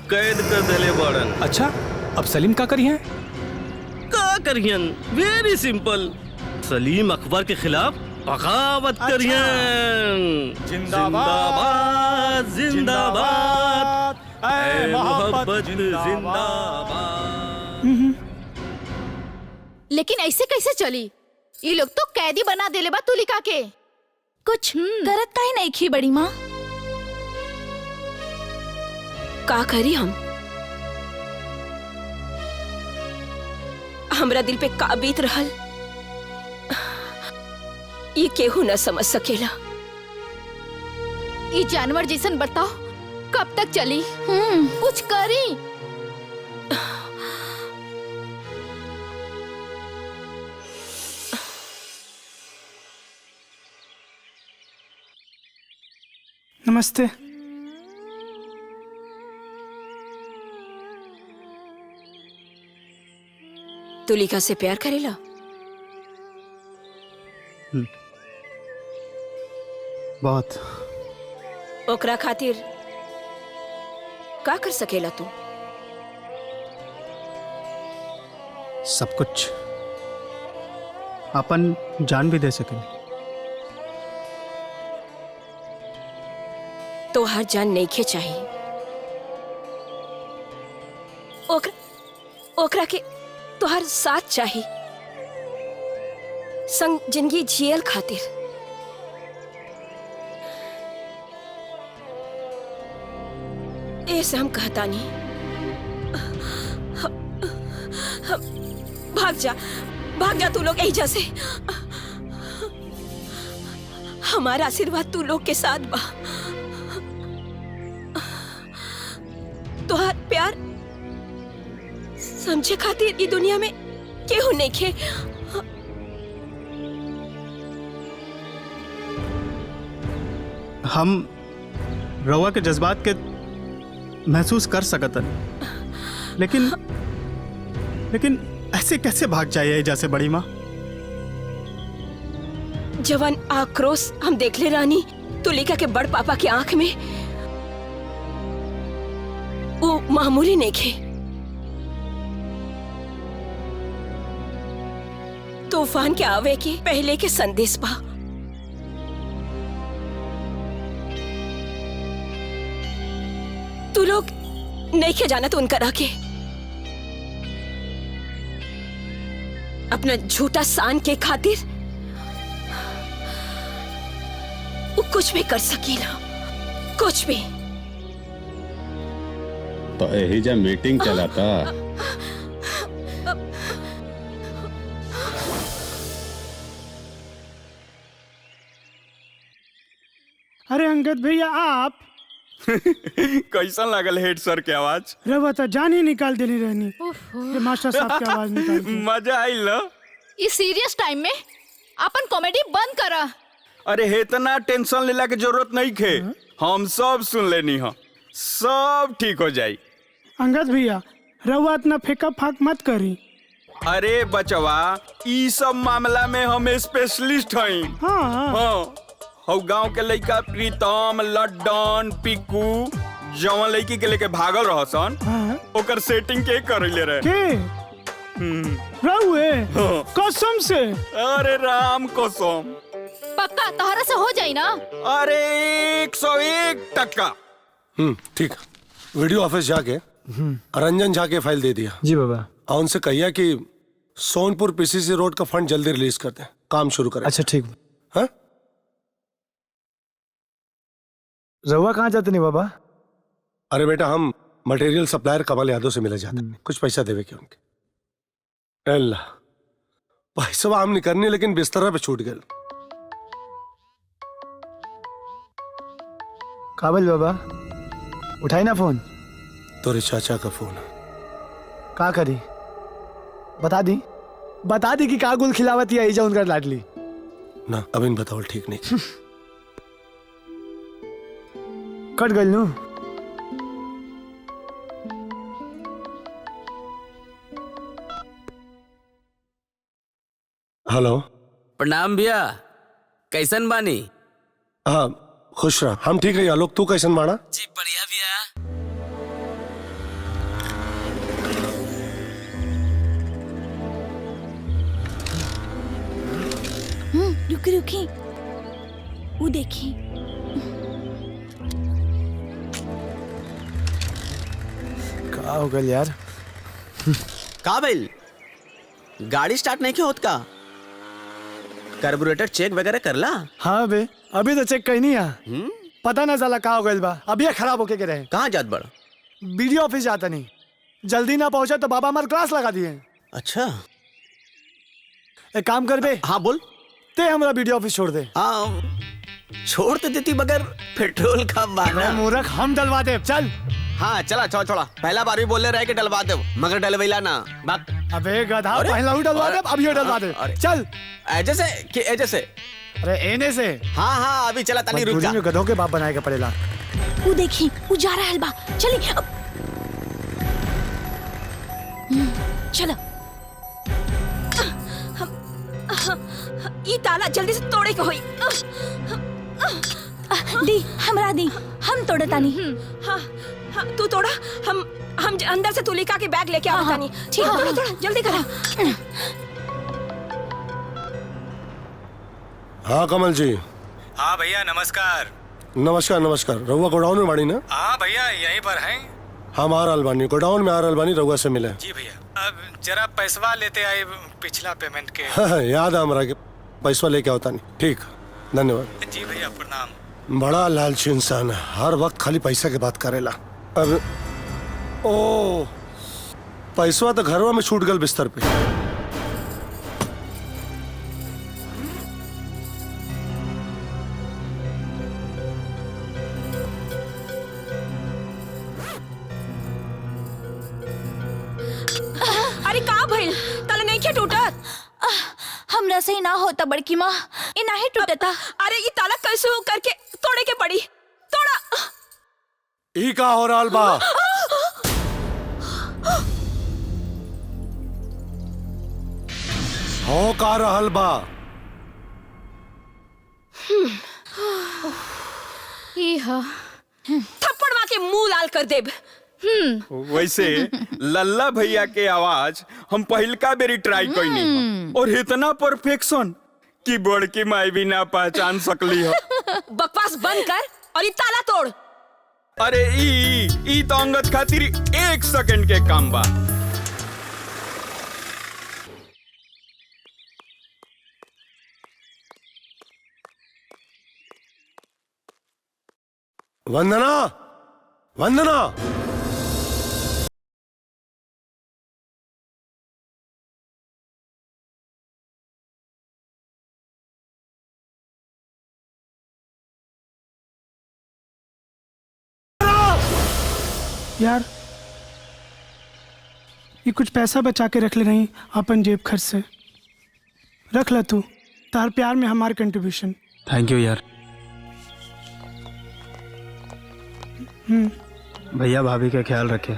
कैद कर देले बड़न। अच्छा, अब सलीम का करिए? का करियन? वेरी सिंपल, सलीम अकबर के खिलाफ बगावत करियन। जिंदाबाद जिंदाबाद, ऐ मोहब्बत जिंदाबाद। लेकिन ऐसे कैसे चली? ये लोग तो कैदी बना देले बा तुलिका के। कुछ गलत काहे नहीं की बड़ी माँ? का करी हम? हमरा दिल पे का बीत रहल, ये केहू न समझ सकेला। ये जानवर जैसन बताओ कब तक चली? कुछ करी। नमस्ते। तुलिका से प्यार करेला? बहुत। ओकरा खातिर का कर सकेला तू? सब कुछ। अपन जान भी दे सके। तो हर जान नहीं खे चाहिए। ओकरा के तो हर साथ चाहिए, संग जिंदगी जियल खातिर। ऐसे हम कहता नहीं। भाग जा तू लोग एहिजा से। हमारा आशीर्वाद तू लोग के साथ बा। तोहार प्यार समझे खातिर ई दुनिया में केहू नहीं खे। हम रवा के जज्बात के महसूस कर सकतन, लेकिन ऐसे कैसे भाग जाए जैसे बड़ी माँ? जवान आक्रोश हम देख ले रानी तुलिका के बड़ पापा के आंख में, वो मामूली नहीं खे। तूफान के आवे के पहले के संदेश बा। तू लोग नहीं खे जाना तो उनका राके अपना झूठा शान के खातिर वो कुछ भी कर सकीला, कुछ भी। तो यही जब मीटिंग चलाता। अरे अंगद भैया आप कैसा लागल हेड सर के आवाज? रवा तो जान ही निकाल देनी रहनी। ये मास्टर साहब की आवाज निकाल के। मजा आइल। इस सीरियस टाइम में अपन कॉमेडी बंद करा। अरे इतना टेंशन लेला के जरूरत नहीं खे, हम सब सुन लेनी हो, सब ठीक हो जाई। अंगद भैया रवा इतना फेंका फाक मत करी। अरे बचवा, ई सब मामला में हम स्पेशलिस्ट हई। हाँ। हौ गांव के लड़का प्रीतम, लड्डन, पिकू जवन लड़की के लेके भागल रहसन, ओकर सेटिंग के करले रहे। रहुए कसम से। अरे राम कसम। पक्का तोहरा से हो जाई ना? अरे 101%। ठीक। वीडियो ऑफिस जाके रंजन झा के फाइल दे दिया। जी बाबा। और उनसे कहिए कि सोनपुर पीसीसी रोड का फंड जल्दी रिलीज कर दे, काम शुरू करें। अच्छा ठीक। हाँ? रहुआ कहाँ जाते नहीं बाबा? अरे बेटा हम मटेरियल सप्लायर कमल यादव से मिले जाते हैं, कुछ पैसा देवे के उनके। अल्लाह पैसा हम नहीं करनी, लेकिन बिस्तर पे छूट गए। काबिल बाबा उठाई ना फोन। तोरे चाचा का फोन। का करी बता दी कि का गुल खिलावती आई जा उनका लाडली ना। अब इन बताओ ठीक नहीं। कट गई नू। हेलो। प्रणाम भैया, कैसन बानी? हाँ खुश रहा, हम ठीक है। आलोक तू कैसन बाड़ा? जी बढ़िया भैया। रुकी वो देखी। का हो गया यार? का भइल? गाड़ी स्टार्ट नहीं क्यों होत का? कार्बोरेटर चेक वगैरह करला? हाँ बे अभी तो चेक कहीं नहीं है। पता ना चला का हो गया बा। अभी खराब होके के रहे। कहाँ जात बड़? बीडीओ ऑफिस जाता नहीं, जल्दी ना पहुंचा तो बाबा हमारे क्लास लगा दिए। अच्छा एक काम कर बे। हाँ बोल। ते हमारा वीडियो ऑफिस छोड़ दे। हाँ छोड़ तो देती मगर पेट्रोल का अरे बाना। मूर्ख हम डलवा दे चल। हाँ चला छोड़ छोड़ा, पहला बार भी बोले रहे कि डलवा दे मगर डलवेला ना बात। अबे गधा, पहला ही डलवा दे अब ये डलवा दे चल। ऐसे से कि ऐसे से? अरे एने से। हाँ हाँ अभी चला तनी रुक जा। मजबूरी में गधों के बाप बनाएगा पड़ेगा। वो देखी वो जा रहा है हलवा, चलिए चलो। ये ताला जल्दी से तोड़े के होई। दी हमरा दी, हम तोड़े तानी। हाँ हाँ तू तोड़ा, हम अंदर से तुलिका के बैग लेके आओ तानी। ठीक है, तोड़ा तोड़ा जल्दी करा। हाँ कमल जी। हाँ भैया नमस्कार। नमस्कार नमस्कार। रहुआ गोडाउन में बाड़ी ना? हाँ भैया यहीं पर हैं। हम आ रहल बानी, गोडाउन में आ रहल बानी, रहुआ से मिले। जी भैया, अब जरा पैसवा लेते आए पिछला पेमेंट के। याद है हमरा के, पैसा लेके आवता नहीं। ठीक, धन्यवाद। जी भैया प्रणाम। बड़ा लालची इंसान है, हर वक्त खाली पैसा के बात करेला। अब ओ पैसवा तो घरवा में छूट गल बिस्तर पे। अरे का भइल? ताला नहीं क्या टूटत? हमरा से ही ना होता बड़की माँ, ये ना ही टूटता। अरे ये ताला कैसे हो करके तोड़े के पड़ी? तोड़ा। ई का हो रहल बा? हो का रहल बा? थप्पड़ मार के मुंह लाल कर देब। वैसे लल्ला भैया के आवाज हम पहिलका बेरी ट्राई कईनी और इतना परफेक्शन कि बड़की माई भी ना पहचान सकली हो। बकवास बंद कर और ये ताला तोड़। अरे ई तो अंगद खातिर 1 सेकंड के काम बा। वंदना, वंदना। यार ये कुछ पैसा बचा के रख ले रही अपन जेब खर्च से। रख ला तू, तार प्यार में हमार कंट्रीब्यूशन। थैंक यू यार। भैया भाभी का ख्याल रखे।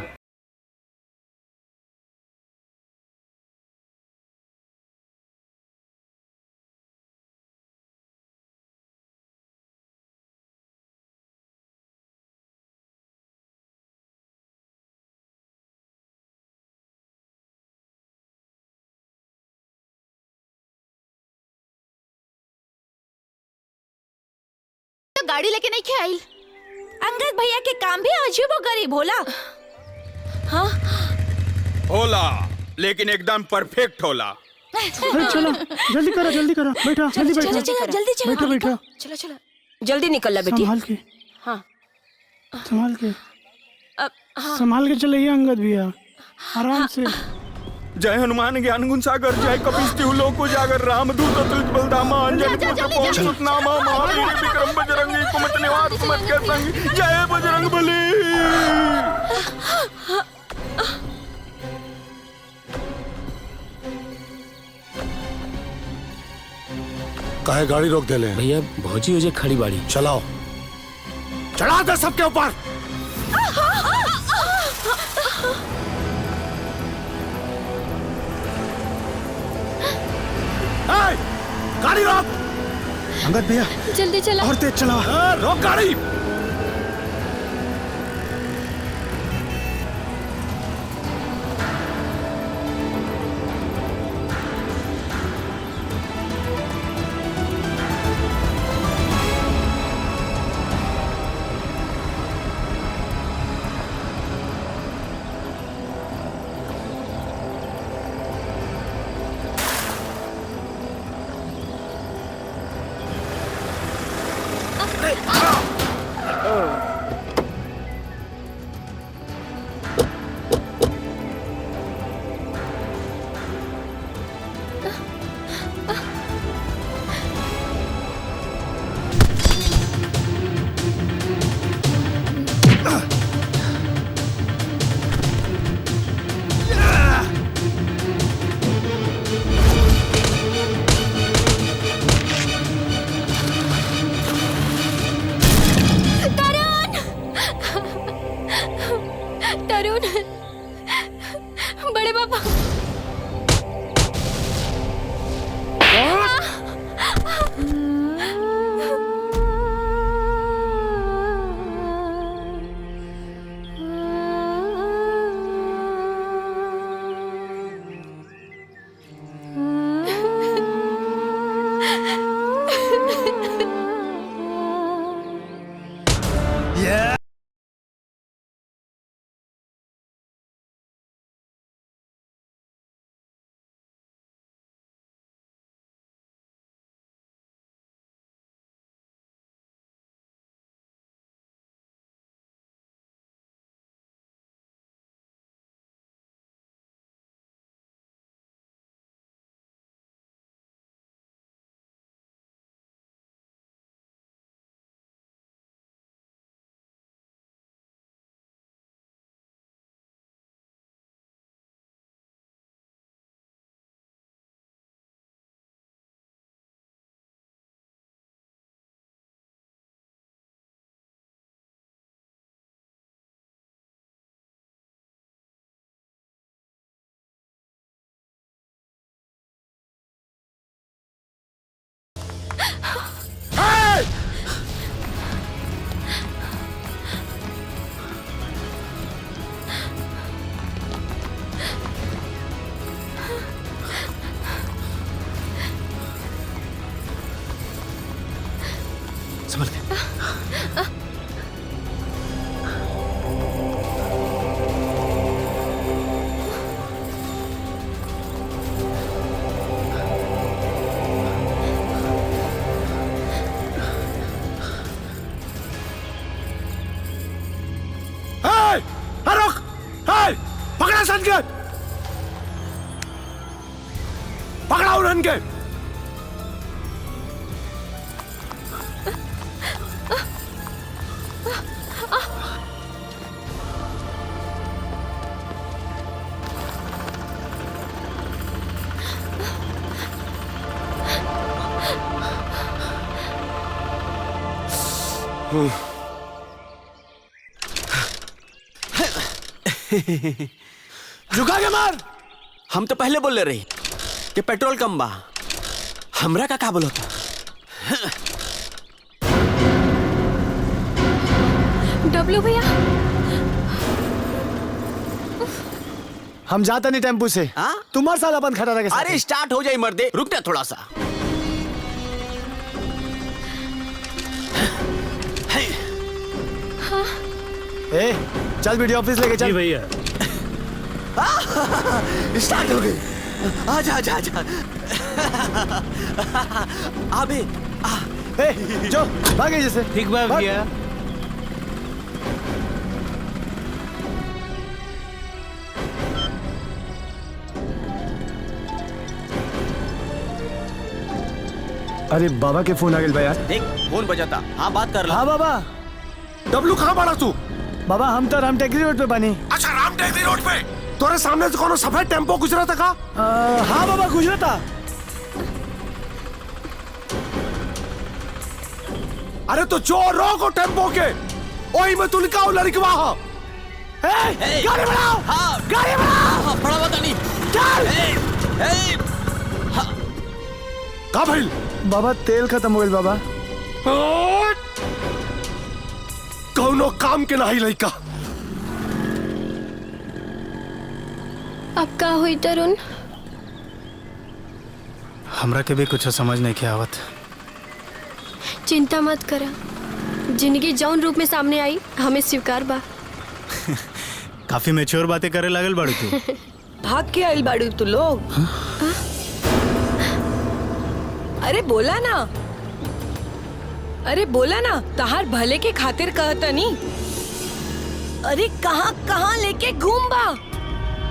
गाड़ी लेके नहीं खे आई। अंगद भैया के काम भी अजीब हो गरीब होला। हाँ होला, लेकिन एकदम परफेक्ट होला। अरे चलो जल्दी करो बैठो जल्दी बैठो। जल्दी चलो बैठो बैठो चलो जल्दी निकल ला बेटी। संभाल के। हाँ संभाल के। हाँ। संभाल के चलिए अंगद भैया, आराम से। जय हनुमान ज्ञान गुण सागर, जय कपीस तिहु लोक उजागर, रामदूत अतुलित बलधामा, अंजनी पुत्र पवन सुत नामा, महावीर विक्रम बजरंगी, कुमति निवास कुमति के संगी, जय बजरंग बली। काहे गाड़ी रोक दे ले? भैया भौजी हो जे खड़ी बाड़ी। चलाओ, चढ़ा दे सबके ऊपर। गाड़ी रोक। अंगद भैया जल्दी चला। और तेज चला। रोक गाड़ी। बड़े पापा। संभल के। रुक! पकड़ा सन के! पकड़ा उन्हन के! झुका के मार। हम तो पहले बोल रहे कि पेट्रोल कम बा, हमरा का काबुल होता। डब्लू भैया, हम जाता नहीं टेम्पू से। तुम्हारे साथ अपन खड़ा रहे। अरे स्टार्ट हो जाए मर्दे, रुक जा थोड़ा सा। ए, चल वीडियो ऑफिस लेके चल। भैया स्टार्ट हो गई। आजा आजा आजा। अबे जो भागे जैसे। ठीक बात भैया। अरे बाबा के फोन आ गए यार। देख फोन बजाता। हाँ बात कर ला। हाँ बाबा। डब्लू कहाँ पड़ा तू? बाबा हम तो राम टेकरी रोड पे बनी। अच्छा राम टेकरी रोड पे? तोरे सामने से कोनो सफेद टेम्पो गुजरा था का? हाँ बाबा गुजरा था। अरे तो चोर रोको टेम्पो के। ओही में तू लिखा हो लड़कवा हो। गाड़ी बढ़ाओ। हाँ गाड़ी बढ़ाओ। बड़ा बता नहीं। चल। का भइल? बाबा तेल खत्म हो गया बाबा। कौनो काम के नहीं लइका। अब का हुई तरुण? हमरा के भी कुछ समझ नहीं के आवत। चिंता मत करा, जिंदगी जौन रूप में सामने आई हमें स्वीकार बा। काफी मैच्योर बातें करे लागल बाड़ू तू। भाग के आइल बाड़ू तू लोग। अरे बोला ना, अरे बोला ना, तहार भले के खातिर कहता नहीं। अरे कहाँ कहाँ लेके घूम बा।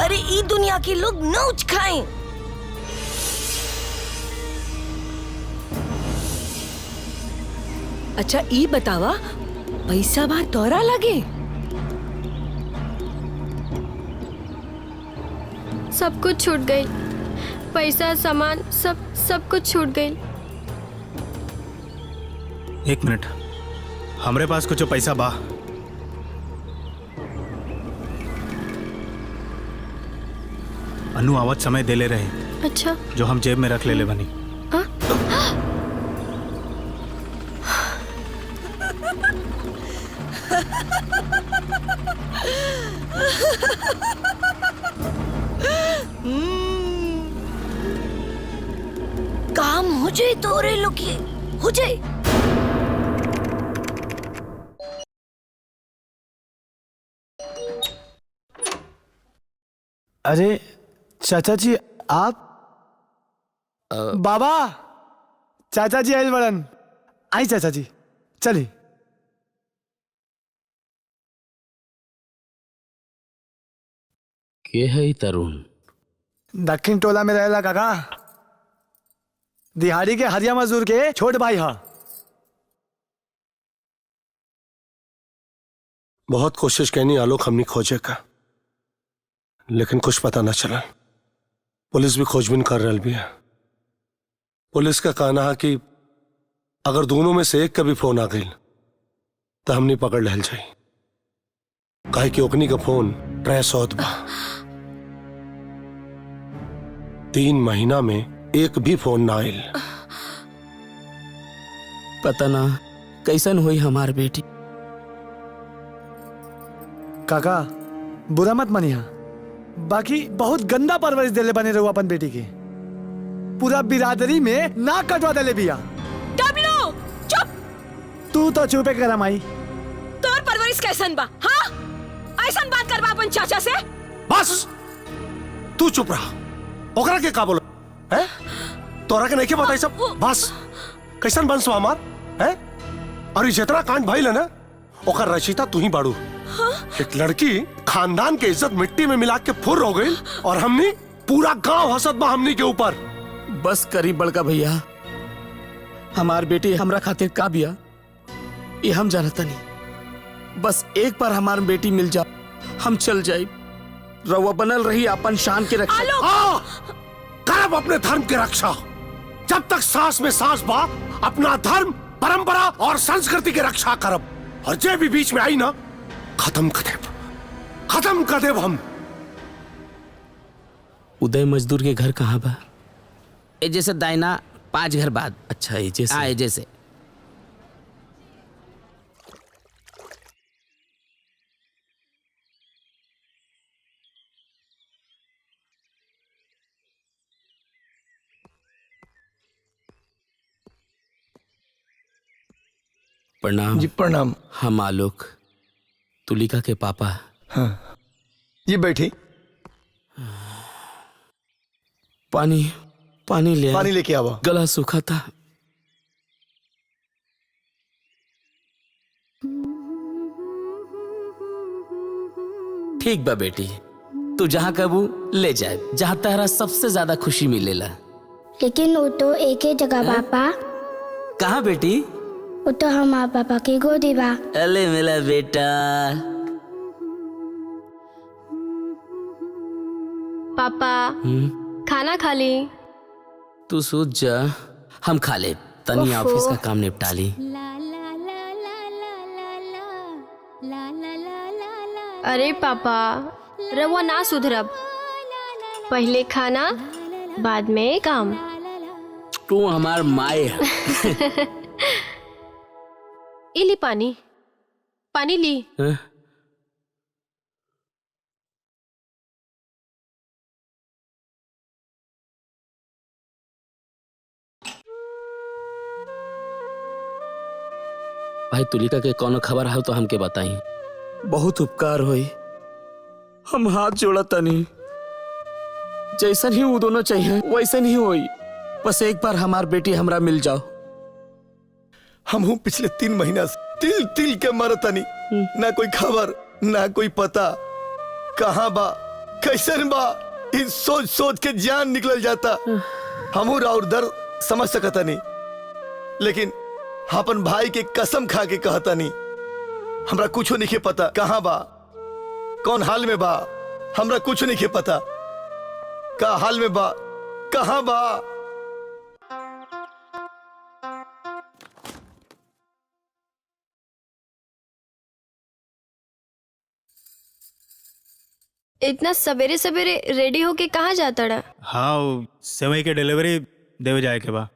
अरे ई दुनिया के लोग नोच खाएं। अच्छा ई बतावा, पैसा बा तोरा लगे? सब कुछ छूट गई, पैसा सामान सब कुछ छूट गई। एक मिनट, हमरे पास कुछ पैसा बा। अनु आवत समय देले रहे, अच्छा जो हम जेब में रख ले बनी। काम हो जाए तो रे लोग ये हो जाए। अरे चाचा जी आप बाबा, चाचा जी आयल बड़न। आई चाचा जी, चली। के है तरुण? दक्षिण टोला में रहेला काका, दिहाड़ी के हरिया मजदूर के छोट भाई हा। बहुत कोशिश कहनी आलोक हमने खोजे का, लेकिन कुछ पता न चला। पुलिस भी खोजबीन कर रही भी है। पुलिस का कहना है कि अगर दोनों में से एक का भी फोन आ गई तो हमने पकड़ लहल जाई, काहे कि ओकनी का फोन ट्रेस होत बा। 3 महीना में एक भी फोन ना आयल। पता ना कैसन हुई हमार बेटी। काका बुरा मत मनिया, बाकी बहुत गंदा परवरिश देले बने रहो अपन बेटी के। पूरा बिरादरी में नाक कटवा देले बिया। डब्लू चुप। तू तो चुपे करा माई। तोर परवरिश कैसन बा? हाँ, ऐसन बात करबा अपन चाचा से? बस तू चुप रहा। ओकरा के का बोल है? तोरा के नहीं के बताई सब? बस कैसन बंस हमार है? और जितना कांड भइल है ना, ओकर रचिता तू ही बाड़ू। हाँ? एक लड़की खानदान के इज्जत मिट्टी में मिला के फुर हो गई और हमने पूरा गांव हंसत बा हमनी के ऊपर। बस करी बड़का भैया, हमार बेटी हमरा खातिर का बिया ये हम जानता नहीं। बस एक बार हमार बेटी मिल जा, हम चल जाए। रउआ बनल रही अपन शान के रक्षा। करब अपने धर्म के रक्षा। जब तक सांस में सांस बा, अपना धर्म, परंपरा और संस्कृति की रक्षा करब। और जे भी बीच में आई ना, खत्म कर देब हम। उदय मजदूर के घर कहाँ बा? ए जैसे दाइना 5 घर बाद। अच्छा ए जैसे। हाँ ए जैसे। प्रणाम जी प्रणाम। हम आलोक, तुलिका के पापा। हाँ ये बैठी। पानी ले। पानी लेके आवा। गला सूखा था। ठीक बा बेटी, तू जहाँ कबू ले जाए, जहाँ तेरा सबसे ज्यादा खुशी मिलेला। लेकिन वो तो एक ही जगह पापा। कहाँ बेटी? वो तो हमारे पापा की गोदी बा। अले मेरा बेटा। पापा खाना खा ली। तू सूझ जा, हम खा ले। तनी ऑफिस का काम निपटा ली। अरे पापा, रवा ना सुधरब। पहले खाना बाद में काम। तू हमार माए है। इली पानी ली। भाई तुलिका के कौनो खबर है तो हमके बताई। बहुत उपकार होई, हम हाथ जोड़ा तनी। जैसन ही वो दोनों चाहिए वैसन ही होई। बस एक बार हमार बेटी हमरा मिल जाओ। हम हूँ पिछले 3 महीना से तिल तिल के मरतनी। ना कोई खबर, ना कोई पता। कहाँ बा, कैसन बा, इस सोच सोच के जान निकल जाता। हम और दर्द समझ सकता नहीं, लेकिन अपन भाई के कसम खा के कहता नहीं। हमरा कुछ नहीं पता कहाँ बा, कौन हाल में बा। हमरा कुछ नहीं पता का हाल में बा, कहाँ बा। इतना सवेरे सवेरे रेडी होके कहाँ जाता रहा? हाँ वो सेवई के डिलीवरी देवे जाए के बा।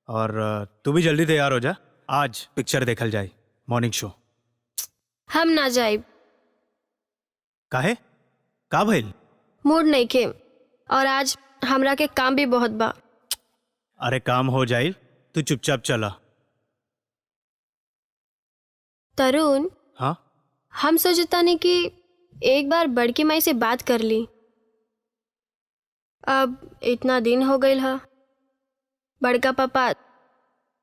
और तू भी जल्दी तैयार हो जा, आज पिक्चर देखल जाए, मॉर्निंग शो। हम ना जाए। काहे? का भइल? मूड नहीं के, और आज हमरा के काम भी बहुत बा। अरे काम हो जाए, तू चुपचाप चला। तरुण, हाँ हम सोचता नहीं कि एक बार बड़की माई से बात कर ली। अब इतना दिन हो गई है, बड़का पापा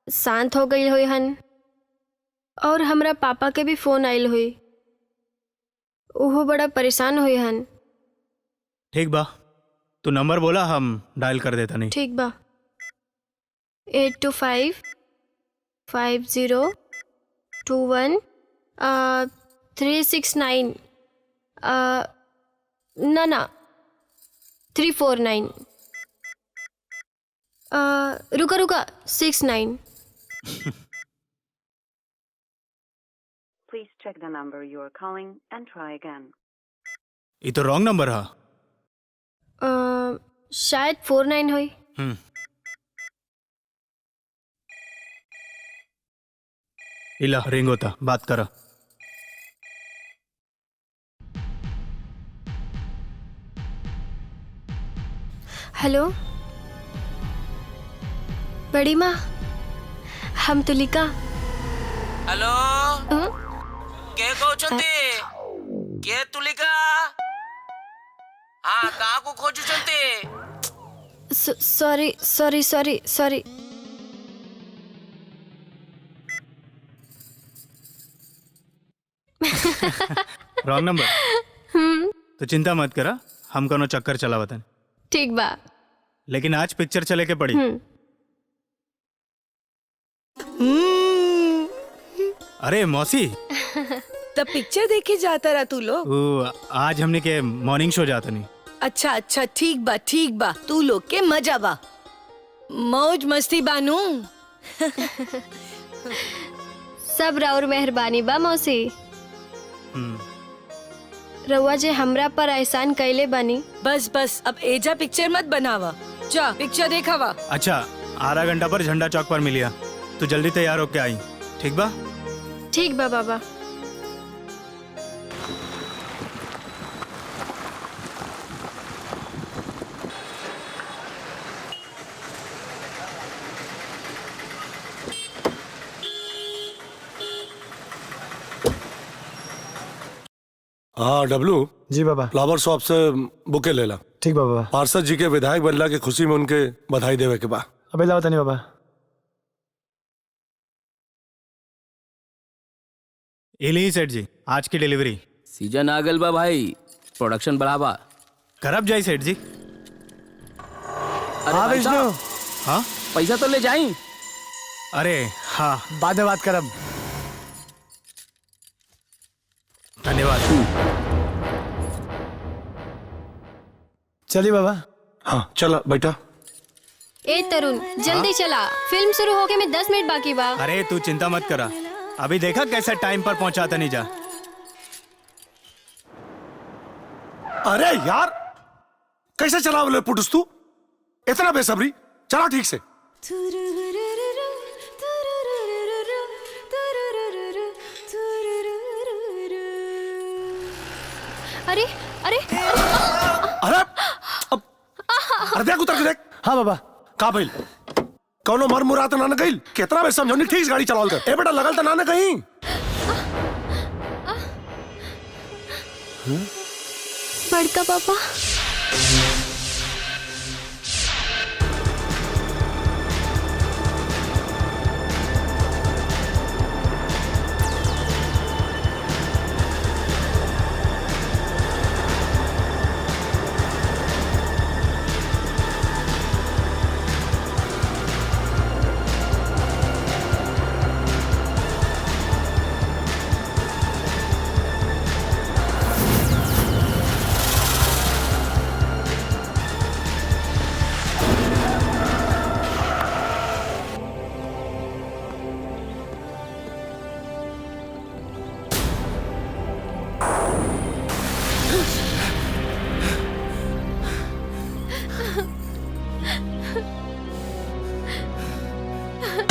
शांत हो गई हुई हन, और हमरा पापा के भी फोन आयल हुई, वो बड़ा परेशान हुई हन। ठीक बा, तू नंबर बोला, हम डायल कर देता नहीं। ठीक बा। 82555021 369 ना 349 रुका 69। Please check the number you are calling and try again. ये तो रॉन्ग नंबर है। शायद 49 हुई। इला रिंग होता, बात करा। हेलो बड़ी माँ, हम तुलिका। हेलो के कहते के तुलिका? हाँ कहाँ को खोजुचंते? सॉरी। Wrong number. तो चिंता मत करा, हम कोनो चक्कर चला वतन। ठीक बा, लेकिन आज पिक्चर चले के पड़ी। अरे मौसी, तब पिक्चर देखे जाता रहा तू लोग? आज हमने के मॉर्निंग शो जाता नहीं। अच्छा ठीक बा, तू लोग के मजा बा, मौज मस्ती बानू। सब राउर मेहरबानी बा मौसी। रउआ जे हमरा पर एहसान कैले बनी। बस अब एजा पिक्चर मत बनावा, जा पिक्चर देखावा। अच्छा, आधा घंटा पर झंडा चौक पर मिलिया, तू जल्दी तैयार होके आई। ठीक बा? ठीक बा बाबा। हाँ डब्लू जी बाबा, फ्लावर शॉप से बुके ले ला। ठीक बाबा। पार्षद जी के विधायक बनला के खुशी में उनके बधाई देवे के बा। अबे लाओ तनी बाबा। एली सेठ जी, आज की डिलीवरी। सीजन आ गल बा भाई, प्रोडक्शन बढ़ावा। करब जाई सेठ जी। हाँ विष्णु। हाँ पैसा तो ले जाई। अरे हाँ, बाद में बात करब। धन्यवाद। चलिए बाबा। हाँ चला बेटा। ए तरुण, जल्दी चला, फिल्म शुरू होके में 10 मिनट बाकी बा। अरे तू चिंता मत करा, अभी देखा कैसे टाइम पर पहुंचाता नहीं जा। अरे यार कैसे चला बोले पुटुस तू, इतना बेसब्री। चला ठीक से। अरे अरे अरे देख उतर के देख। हाँ बाबा। का भइल? कौनो मर मुरात ना न गइल? कितना बे समझौनी, ठीक से गाड़ी चलावल कर। ए बेटा लगल त ना न कहीं। बड़का पापा।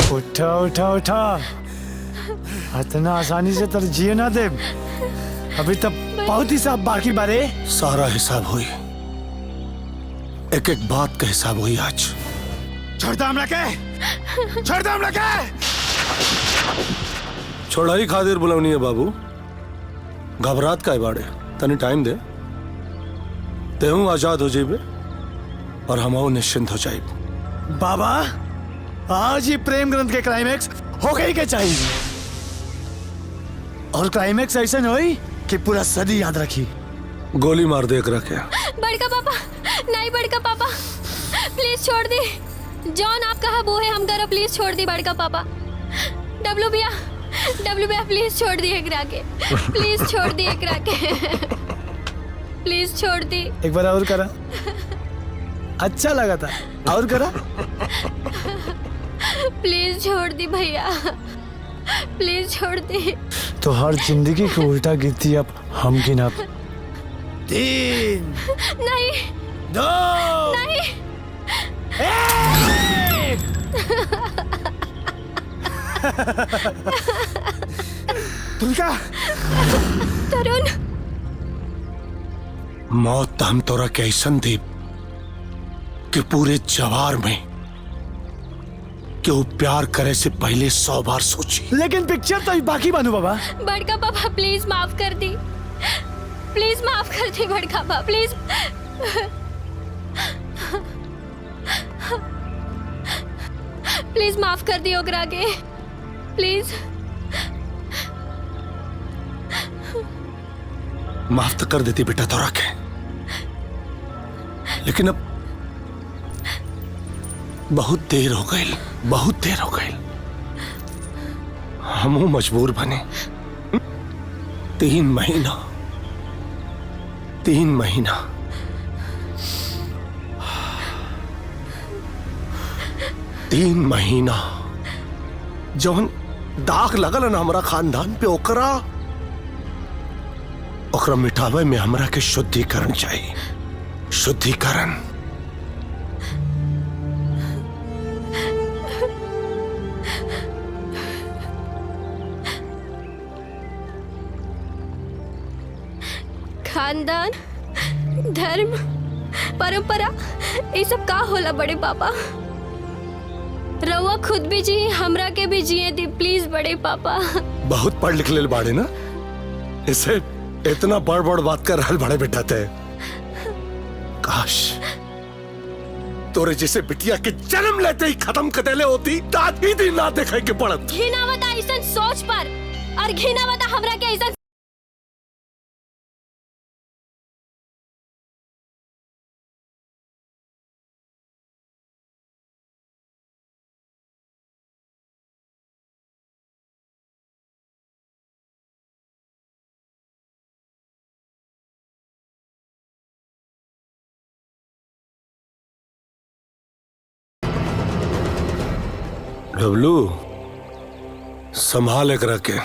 उठा उठा उठा, इतना आसानी से तर जिए ना दे। अभी तक बहुत ही सब बाकी बारे। सारा हिसाब हुई, एक एक बात का हिसाब हुई आज। छोड़ दो हम लगे, छोड़ दो हम लगे। छोड़ाई खातिर बुलावनी है बाबू, घबरात का बाड़े, तनी टाइम दे, तेहू आजाद हो जाइबे और हम निश्चिंत हो जाइब। बाबा आज ही प्रेम ग्रंथ के क्लाइमैक्स हो गई के चाहिए, और क्लाइमैक्स ऐसा होई कि पूरा सदी याद रखी। गोली मार दे एकरा के। बड़का पापा, नहीं बड़का पापा, प्लीज छोड़ दी। जॉन आप कहा वो है हम करो, प्लीज छोड़ दी बड़का पापा। डब्लू भैया प्लीज छोड़ दी एकरा के, प्लीज छोड़ दी एकरा के, प्लीज छोड़ दी। एक बार और करा, अच्छा लगा था, और करा। प्लीज छोड़ दी भैया, प्लीज छोड़ दी। तो हर जिंदगी की उल्टा गिनती अब हम गिना। 3 नहीं 2 नहीं 1। तुलका, तरुण, मौत हम तोरा के ऐसन दी कि पूरे जवार में कि वो प्यार करे से पहले 100 बार सोची। लेकिन पिक्चर तो बाकी बनू बाबा। बड़का पापा प्लीज माफ कर दी, प्लीज माफ कर दी बड़का पापा, प्लीज। प्लीज माफ कर दी ओकरा के, प्लीज। माफ तो कर देती बेटा तोरा के, लेकिन अब बहुत देर हो गई, बहुत देर हो गई। हम मजबूर बने। 3 महीना 3 महीना जौन दाग लगल ना हमारा खानदान पे, ओकरा मिटावे में हमरा के शुद्धिकरण चाहिए, शुद्धिकरण। खानदान, धर्म, परंपरा, ये सब का होला बड़े पापा? रउआ खुद भी जी, हमरा के भी जिए दी प्लीज बड़े पापा। बहुत पढ़ लिख ले बाड़े ना, इसे इतना बड़ बड़ बात कर रहा बड़े बेटा थे। काश तोरे जैसे बिटिया के जन्म लेते ही खत्म कर देले होती, दादी दिन ना देखे के पड़त। घिनावता ऐसा सोच पर, और घिनावता हमरा के ऐसा। डब्लू, संभाल कर रखे।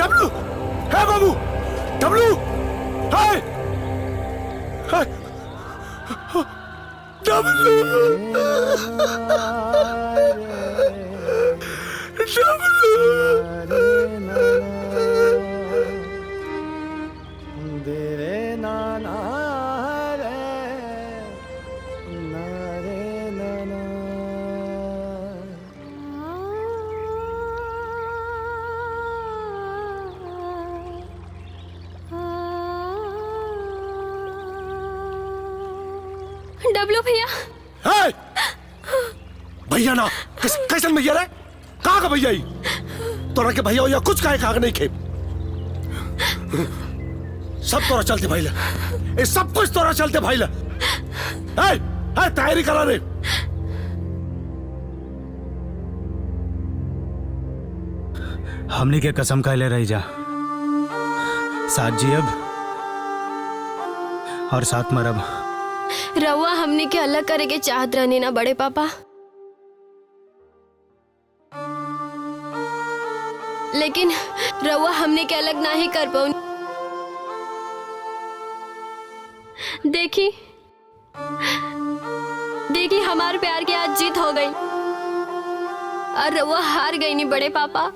डब्लू, है बाबू, डब्लू, है, डब्लू, डब्लू भैया। है भैया ना कैसन भैया रे? कहाँ का भैया? तोरा के भैया भैया कुछ काहे कहा नहीं खे। सब तोरा चलते भाई ला, ये सब कुछ तोरा चलते भाई ला। तैयारी करा रे। हमने के कसम खाए रही जा, साथ जियब और साथ मरब। रउआ हमने के अलग करे के चाहत रहनी ना बड़े पापा, लेकिन रउआ हमने के अलग ना ही कर पाऊ। देखी देखी हमारे प्यार की आज जीत हो गई और रउआ हार गई नहीं बड़े पापा।